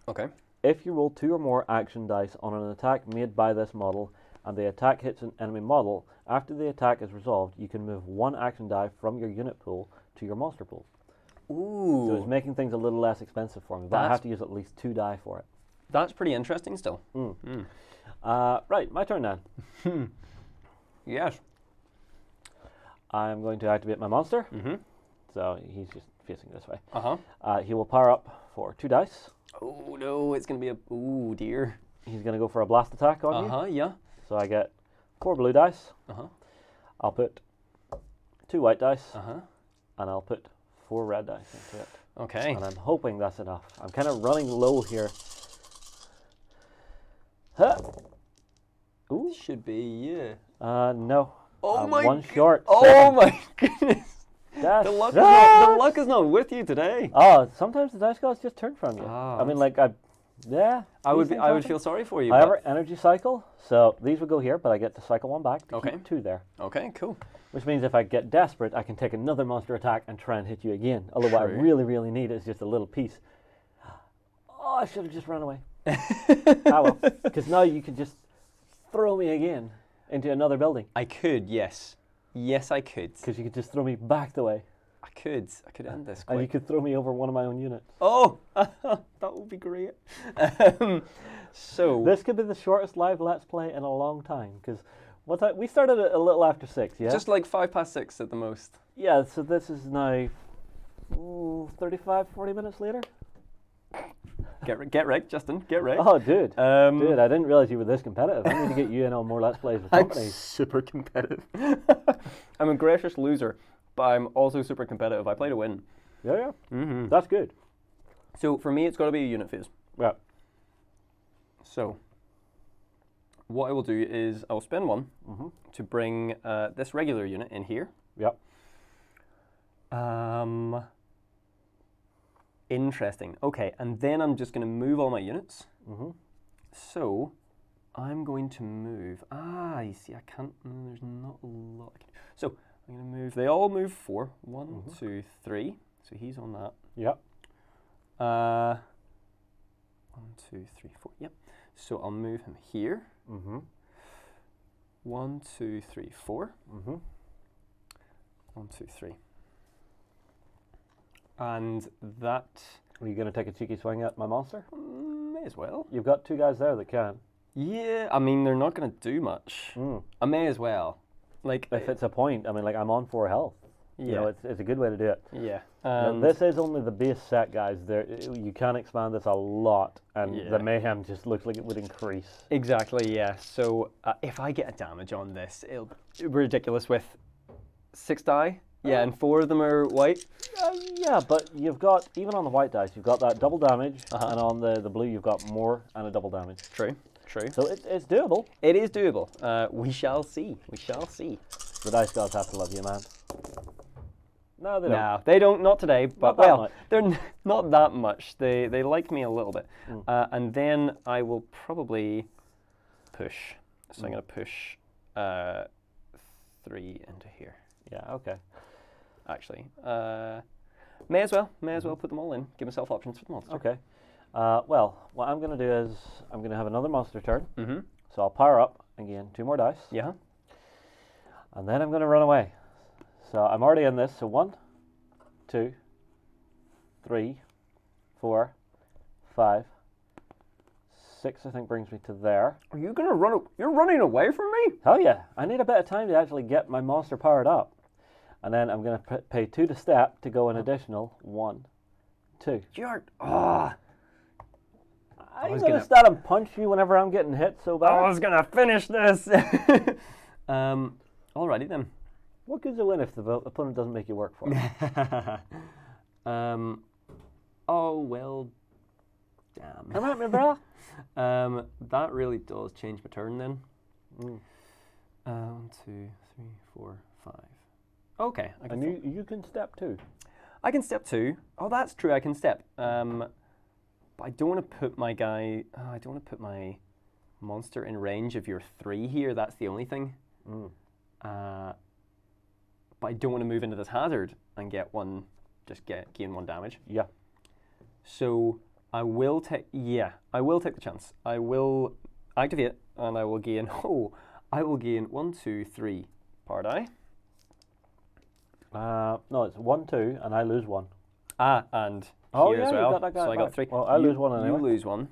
Okay. If you roll 2 or more action dice on an attack made by this model, and the attack hits an enemy model, after the attack is resolved, you can move 1 action die from your unit pool to your monster pool. Ooh. So it's making things a little less expensive for me, but I have to use at least 2 die for it. That's pretty interesting still. Right, my turn then. Yes. I'm going to activate my monster. So he's just facing this way. He will power up for 2 dice. Oh no, it's going to be a... Ooh, dear. He's going to go for a blast attack on you. Yeah. So I get 4 blue dice. I'll put 2 white dice. And I'll put 4 red dice into it. Okay. And I'm hoping that's enough. I'm kind of running low here. Ooh. Should be, yeah. No. Oh my 1 short. Oh 7. my goodness. The luck is not with you today. Oh, sometimes the dice gods just turn from you. Oh. I mean, like, I would feel sorry for you. However, energy cycle. So these would go here, but I get to cycle 1 back to keep 2 there. Okay, cool. Which means if I get desperate, I can take another monster attack and try and hit you again. Although what I really, really need is just a little piece. Oh, I should have just run away. Well, because now you can just throw me again into another building. I could, yes. Yes, I could. Because you could just throw me back the way. I could end this quick. And you could throw me over one of my own units. Oh, that would be great. So this could be the shortest live Let's Play in a long time. Because we started a little after 6, yeah? Just like 5 past 6 at the most. Yeah, so this is now 35, 40 minutes later. Get right, Justin. Get right. Oh, dude. Dude, I didn't realize you were this competitive. I need to get you in on more Let's Plays with companies. I'm super competitive. I'm a gracious loser, but I'm also super competitive. I play to win. Yeah. That's good. So for me, it's got to be a unit phase. Yeah. So what I will do is I'll spend 1 to bring this regular unit in here. Yep. Interesting. Okay, and then I'm just going to move all my units. So I'm going to move. You see, I can't. There's not a lot. So I'm going to move. They all move 4. 1, 2, 3. So he's on that. Yep. 1, 2, 3, 4. Yep. So I'll move him here. 1, 2, 3, 4. 1, 2, 3. And that. Are you going to take a cheeky swing at my monster? May as well. You've got 2 guys there that can. Yeah, I mean, they're not going to do much. I may as well. Like, if it's a point, I mean, like, I'm on 4 health. Yeah. You know, it's a good way to do it. Yeah. Now, this is only the base set, guys. You can expand this a lot, and the mayhem just looks like it would increase. Exactly, yeah. So if I get a damage on this, it'll be ridiculous with 6 die. Yeah, and 4 of them are white. Yeah, but you've got, even on the white dice, you've got that double damage, and on the blue you've got more and a double damage. True, true. So it's doable. It is doable. We shall see. We shall see. The dice gods have to love you, man. No, they don't. No, they don't. Not today. But much. they're not that much. They like me a little bit. And then I will probably push. So I'm going to push 3 into here. Yeah. Okay. Actually, may as well put them all in. Give myself options for the monster. Okay. Well, what I'm going to do is I'm going to have another monster turn. So I'll power up again 2 more dice. Yeah. And then I'm going to run away. So I'm already in this. So 1, 2, 3, 4, 5, 6. I think brings me to there. Are you going to run? You're running away from me? Oh yeah. I need a bit of time to actually get my monster powered up. And then I'm going to pay 2 to step to go an additional 1, 2. You're... I'm going to stand and punch you whenever I'm getting hit so bad. I was going to finish this. Alrighty then. What good's a win if the opponent doesn't make you work for it? Oh, well, damn. Come at me, bro. That really does change my turn then. 1, 2, 3, 4, 5. Okay. And you can step too. I can step 2. Oh, that's true. I can step. But I don't want to put my guy. I don't want to put my monster in range of your 3 here. That's the only thing. But I don't want to move into this hazard and get one. Just gain 1 damage. Yeah. So I will take. Yeah, I will take the chance. I will activate and I will gain. I will gain 1, 2, 3 power die. No, it's 1, 2, and I lose 1. And here as well. You got that guy so back. I got 3. Well, I lose 1 anyway. You lose 1.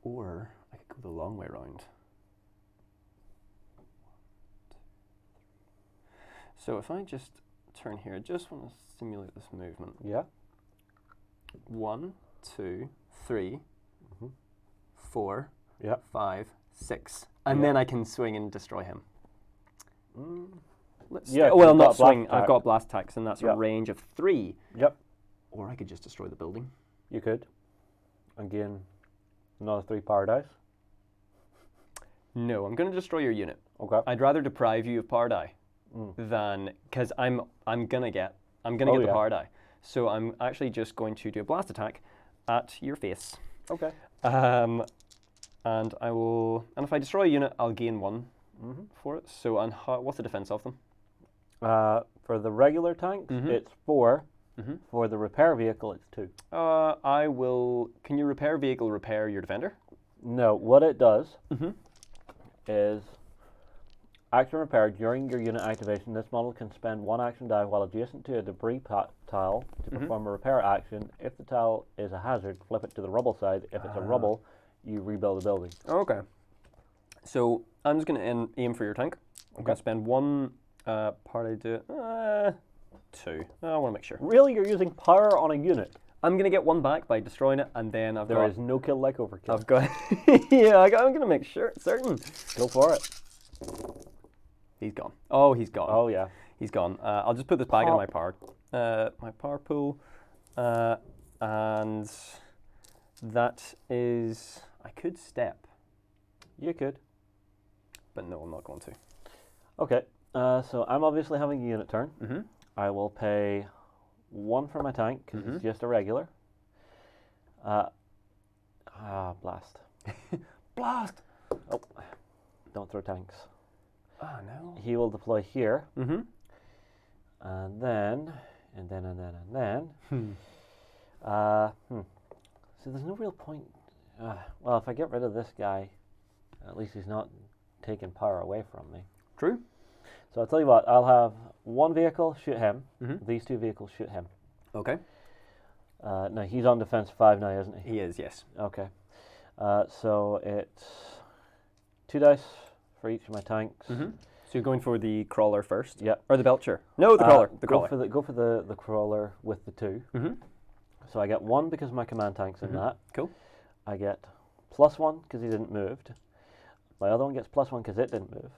Or I could go the long way around. So if I just turn here, I just want to simulate this movement. Yeah. 1, 2, 3, 4, 5, 6, and then I can swing and destroy him. Well, not swing. I've got blast attacks, and that's a range of 3. Yep. Or I could just destroy the building. You could. And gain another 3 power dice. No, I'm going to destroy your unit. Okay. I'd rather deprive you of power die than because I'm gonna get the power die. So I'm actually just going to do a blast attack at your face. Okay. And I will. And if I destroy a unit, I'll gain 1 for it. So what's the defense of them? For the regular tanks, it's 4. For the repair vehicle, it's 2. I will. Can your repair vehicle repair your defender? No. What it does is action repair during your unit activation. This model can spend 1 action die while adjacent to a debris tile to perform a repair action. If the tile is a hazard, flip it to the rubble side. If it's a rubble, you rebuild the building. Okay. So I'm just going to aim for your tank. I'm going to spend 1 party do 2. I want to make sure. Really, you're using power on a unit? I'm going to get 1 back by destroying it, and then There is no kill like overkill. I've got. I'm going to make sure certain. Go for it. He's gone. Oh, he's gone. Oh yeah. He's gone. I'll just put this back into my power. my power pool, and that is, I could step, You could. but no, I'm not going to. Okay, so I'm obviously having a unit turn. Mm-hmm. I will pay 1 for my tank, because it's just a regular. Blast. Blast! Oh, don't throw tanks. Oh, no. He will deploy here, Mm-hmm. and then. So there's no real point. Well, if I get rid of this guy, at least he's not taking power away from me. True. So I'll tell you what, I'll have 1 vehicle shoot him, Mm-hmm. these 2 vehicles shoot him. Okay. Now he's on defense 5 now, isn't he? He is, yes. Okay. So it's 2 dice for each of my tanks. Mm-hmm. So you're going for the crawler first? Yep. Or the belcher? No, the crawler. The go crawler. go for the crawler with the 2. Mm-hmm. So I get 1 because my command tank's in that. Cool. I get +1 because he didn't move. My other one gets +1 because it didn't move.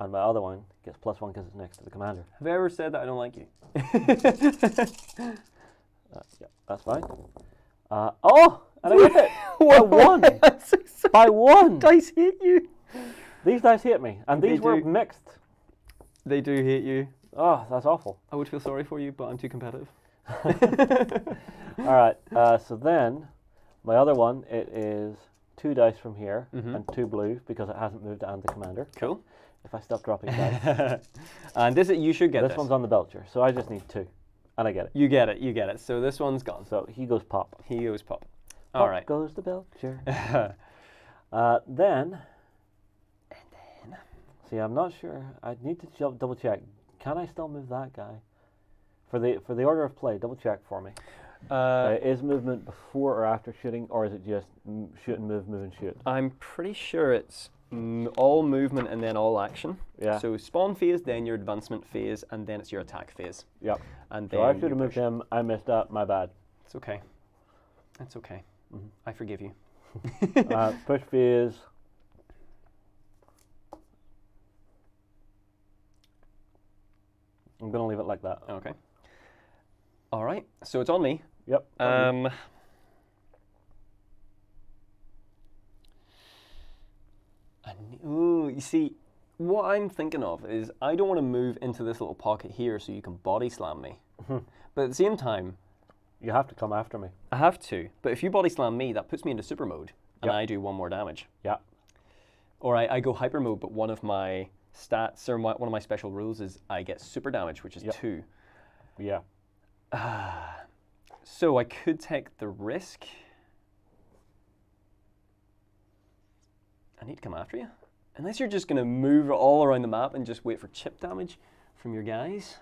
And my other one gets +1 because it's next to the commander. Have I ever said that I don't like you? Yeah, that's fine. Oh! And I get it! By 1! By 1! Dice hate you. These dice hit me. And They these were do. mixed. They do hate you. Oh, that's awful. I would feel sorry for you, but I'm too competitive. Alright, so then my other one, it is 2 dice from here and 2 blue because it hasn't moved and the commander. Cool. If I stop dropping dice. And you should get this. This one's on the belcher, so I just need 2. And I get it. You get it. So this one's gone. So he goes pop. He goes pop. Pop All right. goes the belcher. And Then, then. see, I'm not sure. I need to double check. Can I still move that guy? For the order of play, double check for me. Is movement before or after shooting, or is it just shoot and move and shoot? I'm pretty sure it's all movement and then all action. Yeah. So spawn phase, then your advancement phase, and then it's your attack phase. Yep. And So then I should you have moved push. him. I messed up. My bad. It's okay. It's okay. Mhm. I forgive you. Push phase. I'm gonna leave it like that. Okay. All right. So it's on me. Yep. Ooh, you see, what I'm thinking of is I don't want to move into this little pocket here so you can body slam me. But at the same time, You have to come after me. I have to. But if you body slam me, that puts me into super mode, and Yep. I do 1 more damage. Yeah. Or I go hyper mode, but one of my stats or one of my special rules is I get super damage, which is Yep. 2. Yeah. So I could take the risk. I need to come after you. Unless you're just going to move all around the map and just wait for chip damage from your guys.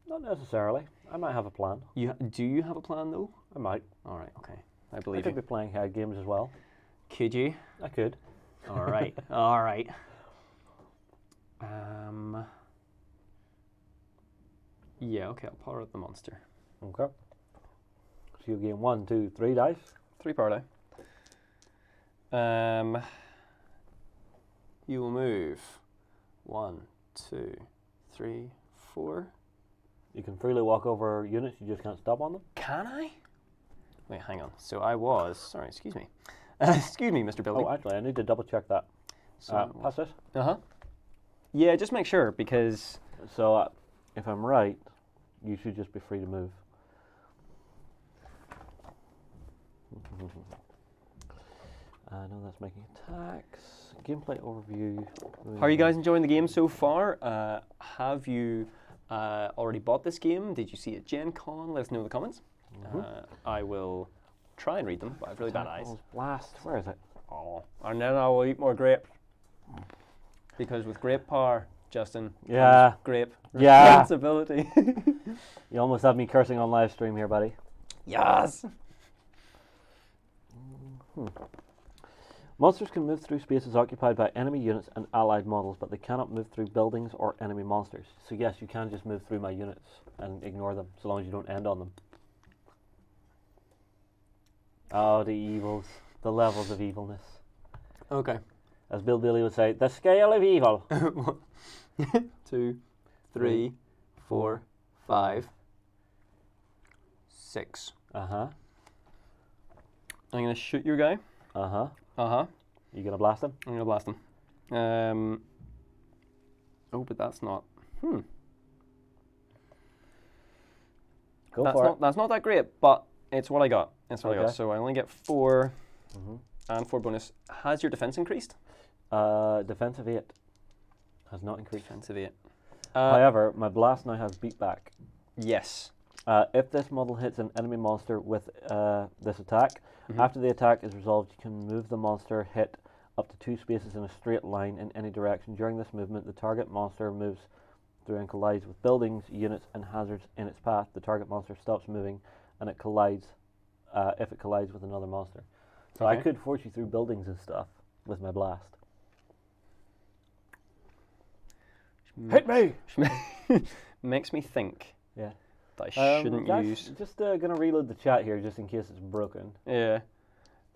Not necessarily. I might have a plan. Do you have a plan though? I might. All right, okay. I I believe could you. be playing head games as well. Could you? I could. All right, all right. Yeah, okay, I'll power up the monster. Okay. So you gain 1, 2, 3 dice. 3 power die. You will move 1, 2, 3, 4. You can freely walk over units. You just can't stop on them. Can I? Wait, hang on. So I was. Sorry, excuse me. Excuse me, Mr. Building. Oh, actually, I need to double check that. So Pass this. Yeah, just make sure because. So, if I'm right, you should just be free to move. No, that's making attacks. Gameplay overview. How are you guys enjoying the game so far? Have you already bought this game? Did you see it at Gen Con? Let us know in the comments. I will try and read them, but I have really bad eyes. Blast. Where is it? Oh, and then I will eat more grape. Because with grape power, Justin, Yeah. comes grape Yeah. responsibility. You almost have me cursing on live stream here, buddy. Yes! Monsters can move through spaces occupied by enemy units and allied models, but they cannot move through buildings or enemy monsters. So yes, you can just move through my units and ignore them, so long as you don't end on them. Oh, the evils. The levels of evilness. Okay. As Bill Bailey would say, the scale of evil. 1, 2, 3, 4, 5, 6. Uh-huh. I'm going to shoot your guy. Uh-huh. Uh-huh. You gonna blast him? I'm going to blast him. Oh, but that's not... Go for it. That's not that great, but it's what I got. It's what I got. Okay. So I only get 4 Mm-hmm. and 4 bonus. Has your defense increased? Defensive 8 has not increased. Defensive 8. However, my blast now has beat back. Yes. If this model hits an enemy monster with this attack, after the attack is resolved, you can move the monster hit up to 2 spaces in a straight line in any direction. During this movement, the target monster moves through and collides with buildings, units, and hazards in its path. The target monster stops moving, and it collides if it collides with another monster. So I could force you through buildings and stuff with my blast. Hit me! Makes me think. Yeah. That I shouldn't use. Just gonna reload the chat here just in case it's broken. Yeah.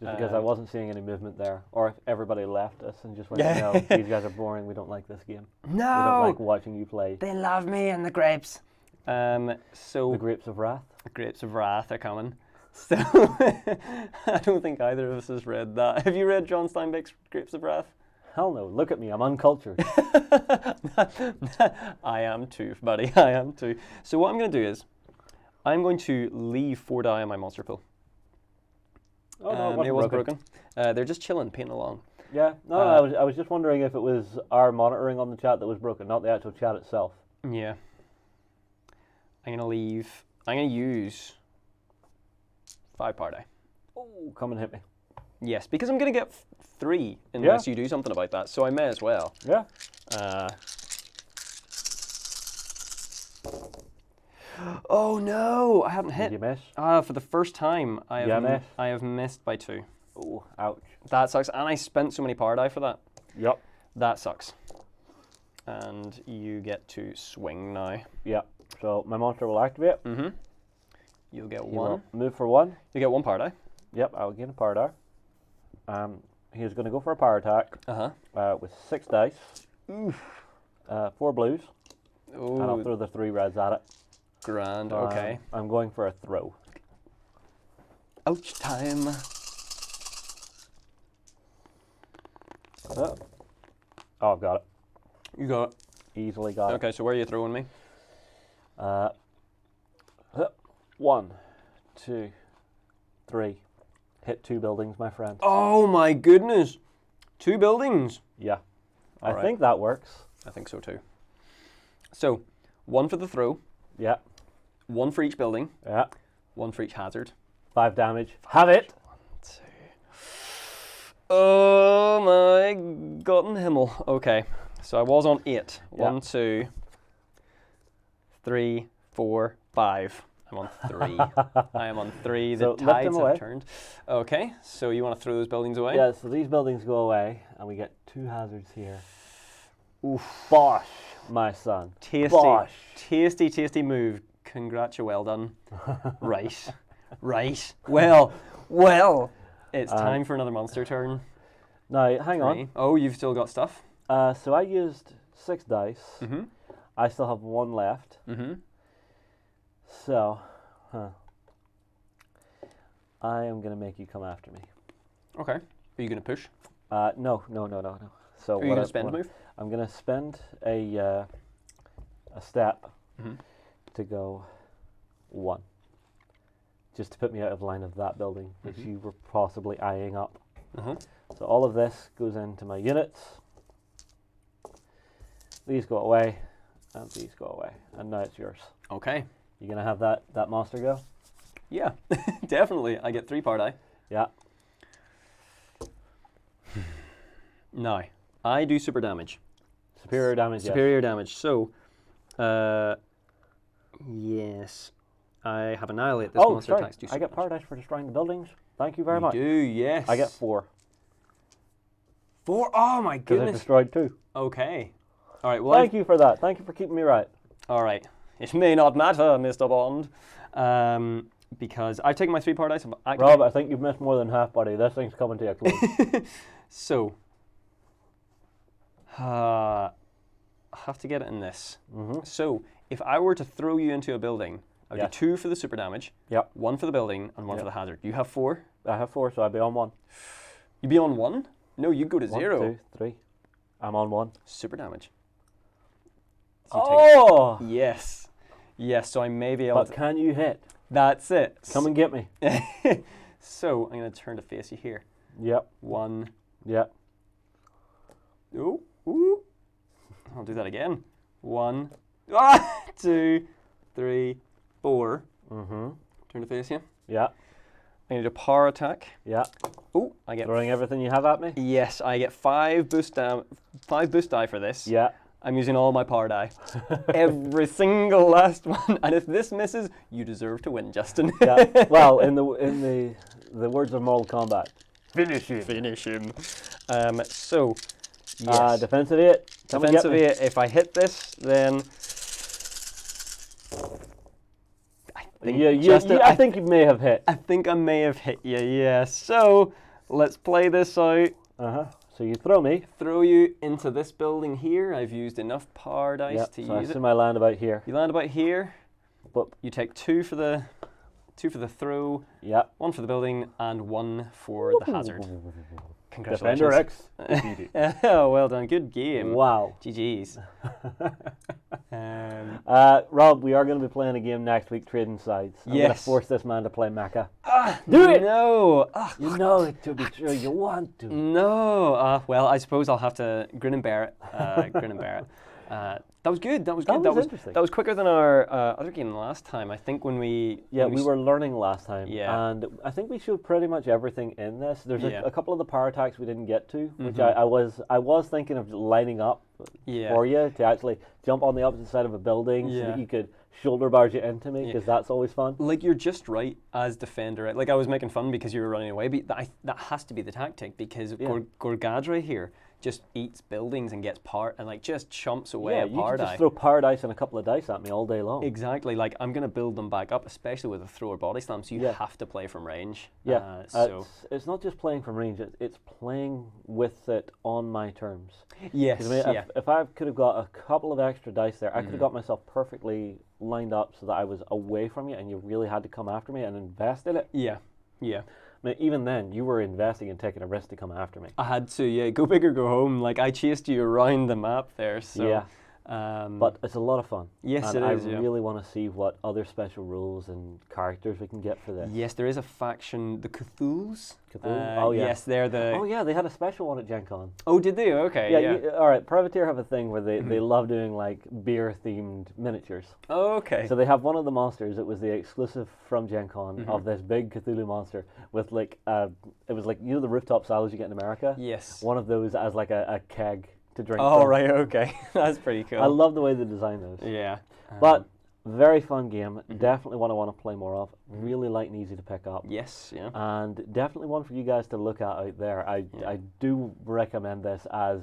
Just because I wasn't seeing any movement there, or if everybody left us and just went, no, these guys are boring. We don't like this game. No. We don't like watching you play. They love me and the grapes. So The grapes of wrath. the grapes of wrath are coming. So I don't think either of us has read that. Have you read John Steinbeck's Grapes of Wrath? Hell no! Look at me. I'm uncultured. I am too, buddy. I am too. So what I'm going to do is, I'm going to leave 4 die on my monster pool. Oh no, it wasn't broken. They're just chilling, painting along. Yeah. No, I was just wondering if it was our monitoring on the chat that was broken, not the actual chat itself. Yeah. I'm going to use 5 power die. Oh, come and hit me. Yes, because I'm going to get 3 unless you do something about that, so I may as well. Yeah. Oh no, I haven't hit. Did you miss? For the first time, I have missed by 2. Oh, ouch. That sucks, and I spent so many power die for that. Yep. That sucks. And you get to swing now. Yep. So my monster will activate. You'll get He 1. will move for 1. You get 1 power die. Yep, I'll gain a power die. He is going to go for a power attack with 6 dice. Oof. 4 blues. Ooh. And I'll throw the 3 reds at it. Grand, okay. I'm going for a throw. Ouch time. Oh, I've got it. You got it. Easily got it. Okay, so where are you throwing me? 1, 2, 3. Hit 2 buildings, my friend. Oh my goodness. 2 buildings. Yeah. All I right. think that works. I think so too. So, 1 for the throw, Yeah. 1 for each building, Yeah. 1 for each hazard. 5 damage. Have it. 2. Oh my Gotten Himmel. Okay, so I was on 8. Yeah. 1, 2, 3, 4, 5. I'm on 3. I am on 3. So The lift him tides away. have turned. Okay, so you want to throw those buildings away? Yeah, so these buildings go away, and we get 2 hazards here. Oof. Bosh, my son. Tasty. Bosh. Tasty, tasty move. Well done. Right. Right. Well. It's time for another monster turn. Now, hang on. Oh, you've still got stuff? So I used 6 dice. Mm-hmm. I still have 1 left. Mm-hmm. So, I am going to make you come after me. Okay. Are you going to push? No. So Are you going to spend a move? I'm going to spend a step to go 1. Just to put me out of line of that building, which you were possibly eyeing up. So all of this goes into my units. These go away, and these go away. And now it's yours. Okay. You going to have that monster go? Yeah, definitely. I get 3 power die. Yeah. Now, I do super damage. Superior damage, Superior damage. So, yes. I have annihilate this monster attacks. I get power dice for destroying the buildings. Thank you very much. You do, yes. I get 4. 4? Oh my Because I goodness. destroyed 2. Okay. All right. Well, Thank you for that. Thank you for keeping me right. All right. It may not matter, Mr. Bond, because I've taken my 3 power dice. Rob, I think you've missed more than half, buddy. This thing's coming to a close. So, I have to get it in this. So, if I were to throw you into a building, I would do 2 for the super damage, Yep. 1 for the building, and 1 for the hazard. You have 4. I have 4, so I'd be on 1. You'd be on 1? No, you'd go to 1, 0. 2, 3. I'm on 1. Super damage. So you take, Oh! yes. Yes, so I may be able But to... can you hit? That's it. Come and get me. So I'm going to turn to face you here. Yep. 1. Yep. Ooh. Ooh. I'll do that again. 1, 2, 3, 4. Mm-hmm. Turn to face you. Yeah. I need a power attack. Yeah. Oh, I get... Throwing everything you have at me? Yes, I get 5 boost die for this. Yeah. I'm using all my power die. Every single last one. And if this misses, you deserve to win, Justin. Yeah. Well, in the words of Mortal Kombat, finish him. Finish him. So, yes. Defensive 8. Come and get Defensive me. 8. If I hit this, then... I think you may have hit. I think I may have hit you, yeah. So, let's play this out. Uh-huh. So you throw me. Throw you into this building here. I've used enough power dice to so use I it. assume I land about here. You land about here. But You take 2 for the throw, yeah. 1 for the building, and 1 for the hazard. Congratulations. Defender X. Oh, well done. Good game. Wow. GG's. Rob, we are going to be playing a game next week, trading sides. I'm going to Yes. force this man to play Mecha. Do it! No. You know it to be true. You want to. No. Well, I suppose I'll have to grin and bear it. Grin and bear it. That was good. That was good. That was interesting. That was quicker than our other game last time. I think when we... Yeah, when we were learning last time. Yeah. And I think we showed pretty much everything in this. There's Yeah. a couple of the power attacks we didn't get to, which I was thinking of lining up for you to actually jump on the opposite side of a building so that you could shoulder barge it into me, because that's always fun. Like, you're just right as defender. Right? Like, I was making fun because you were running away, but that has to be the tactic, because Gorgadra here just eats buildings and gets power and like just chomps away Yeah, at you power can die. just throw power dice and a couple of dice at me all day long. Exactly. Like, I'm going to build them back up, especially with a thrower body slam, so you Yeah. have to play from range. Yeah, So it's not just playing from range, it's playing with it on my terms. yes, 'Cause I mean, if I could have got a couple of extra dice there, I could have got myself perfectly lined up so that I was away from you and you really had to come after me and invest in it. yeah. I mean, even then, you were investing and taking a risk to come after me. I had to, go big or go home. Like, I chased you around the map there, so... Yeah. But it's a lot of fun. Yes, and it is, I really want to see what other special rules and characters we can get for this. Yes, there is a faction, the Cthulhu's. Cthulhu? Oh, yeah. Yes, they're the... Oh, yeah, they had a special one at Gen Con. Oh, did they? Okay, yeah. All right, Privateer have a thing where they love doing, like, beer-themed miniatures. Oh, okay. So they have one of the monsters. It was the exclusive from Gen Con of this big Cthulhu monster with, like, it was like, you know the rooftop salads you get in America? Yes. One of those as, like, a keg to drink Oh, from. right, okay. That's pretty cool. I love the way they design those. Yeah. But very fun game. Definitely one I want to play more of. Really light and easy to pick up. Yes, yeah. And definitely one for you guys to look at out there. I do recommend this as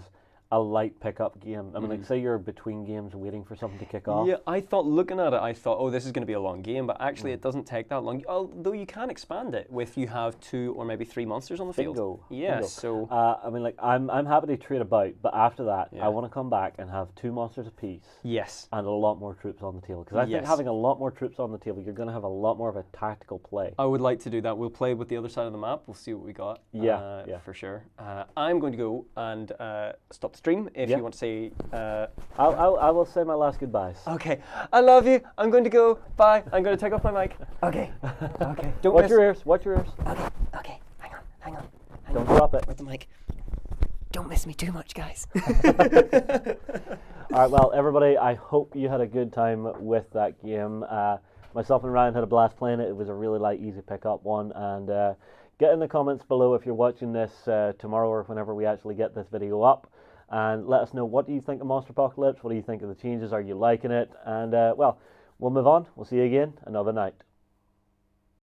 a light pickup game. I mean, like, say you're between games waiting for something to kick off. Yeah, I thought, looking at it, I thought, oh, this is going to be a long game, but actually it doesn't take that long. Although you can expand it with you have 2 or maybe 3 monsters on the field. Bingo. Yeah, Bingo. so... I mean, like, I'm happy to trade about, but after that, Yeah. I want to come back and have 2 monsters apiece. Yes. And a lot more troops on the table. Because I think Yes. having a lot more troops on the table, you're going to have a lot more of a tactical play. I would like to do that. We'll play with the other side of the map. We'll see what we got. Yeah. For sure. I'm going to go and stop the stream if you want to say... I will say my last goodbyes. Okay, I love you. I'm going to go. Bye. I'm going to take off my mic. Okay. Okay. Don't Watch miss. your ears. Watch your ears. Okay. Hang on. Don't drop it. With the mic. Don't miss me too much, guys. All right, well, everybody, I hope you had a good time with that game. Myself and Ryan had a blast playing it. It was a really light, easy pick-up one. And get in the comments below if you're watching this tomorrow or whenever we actually get this video up. And let us know, what do you think of Monsterpocalypse? What do you think of the changes? Are you liking it? And, well, we'll move on. We'll see you again another night.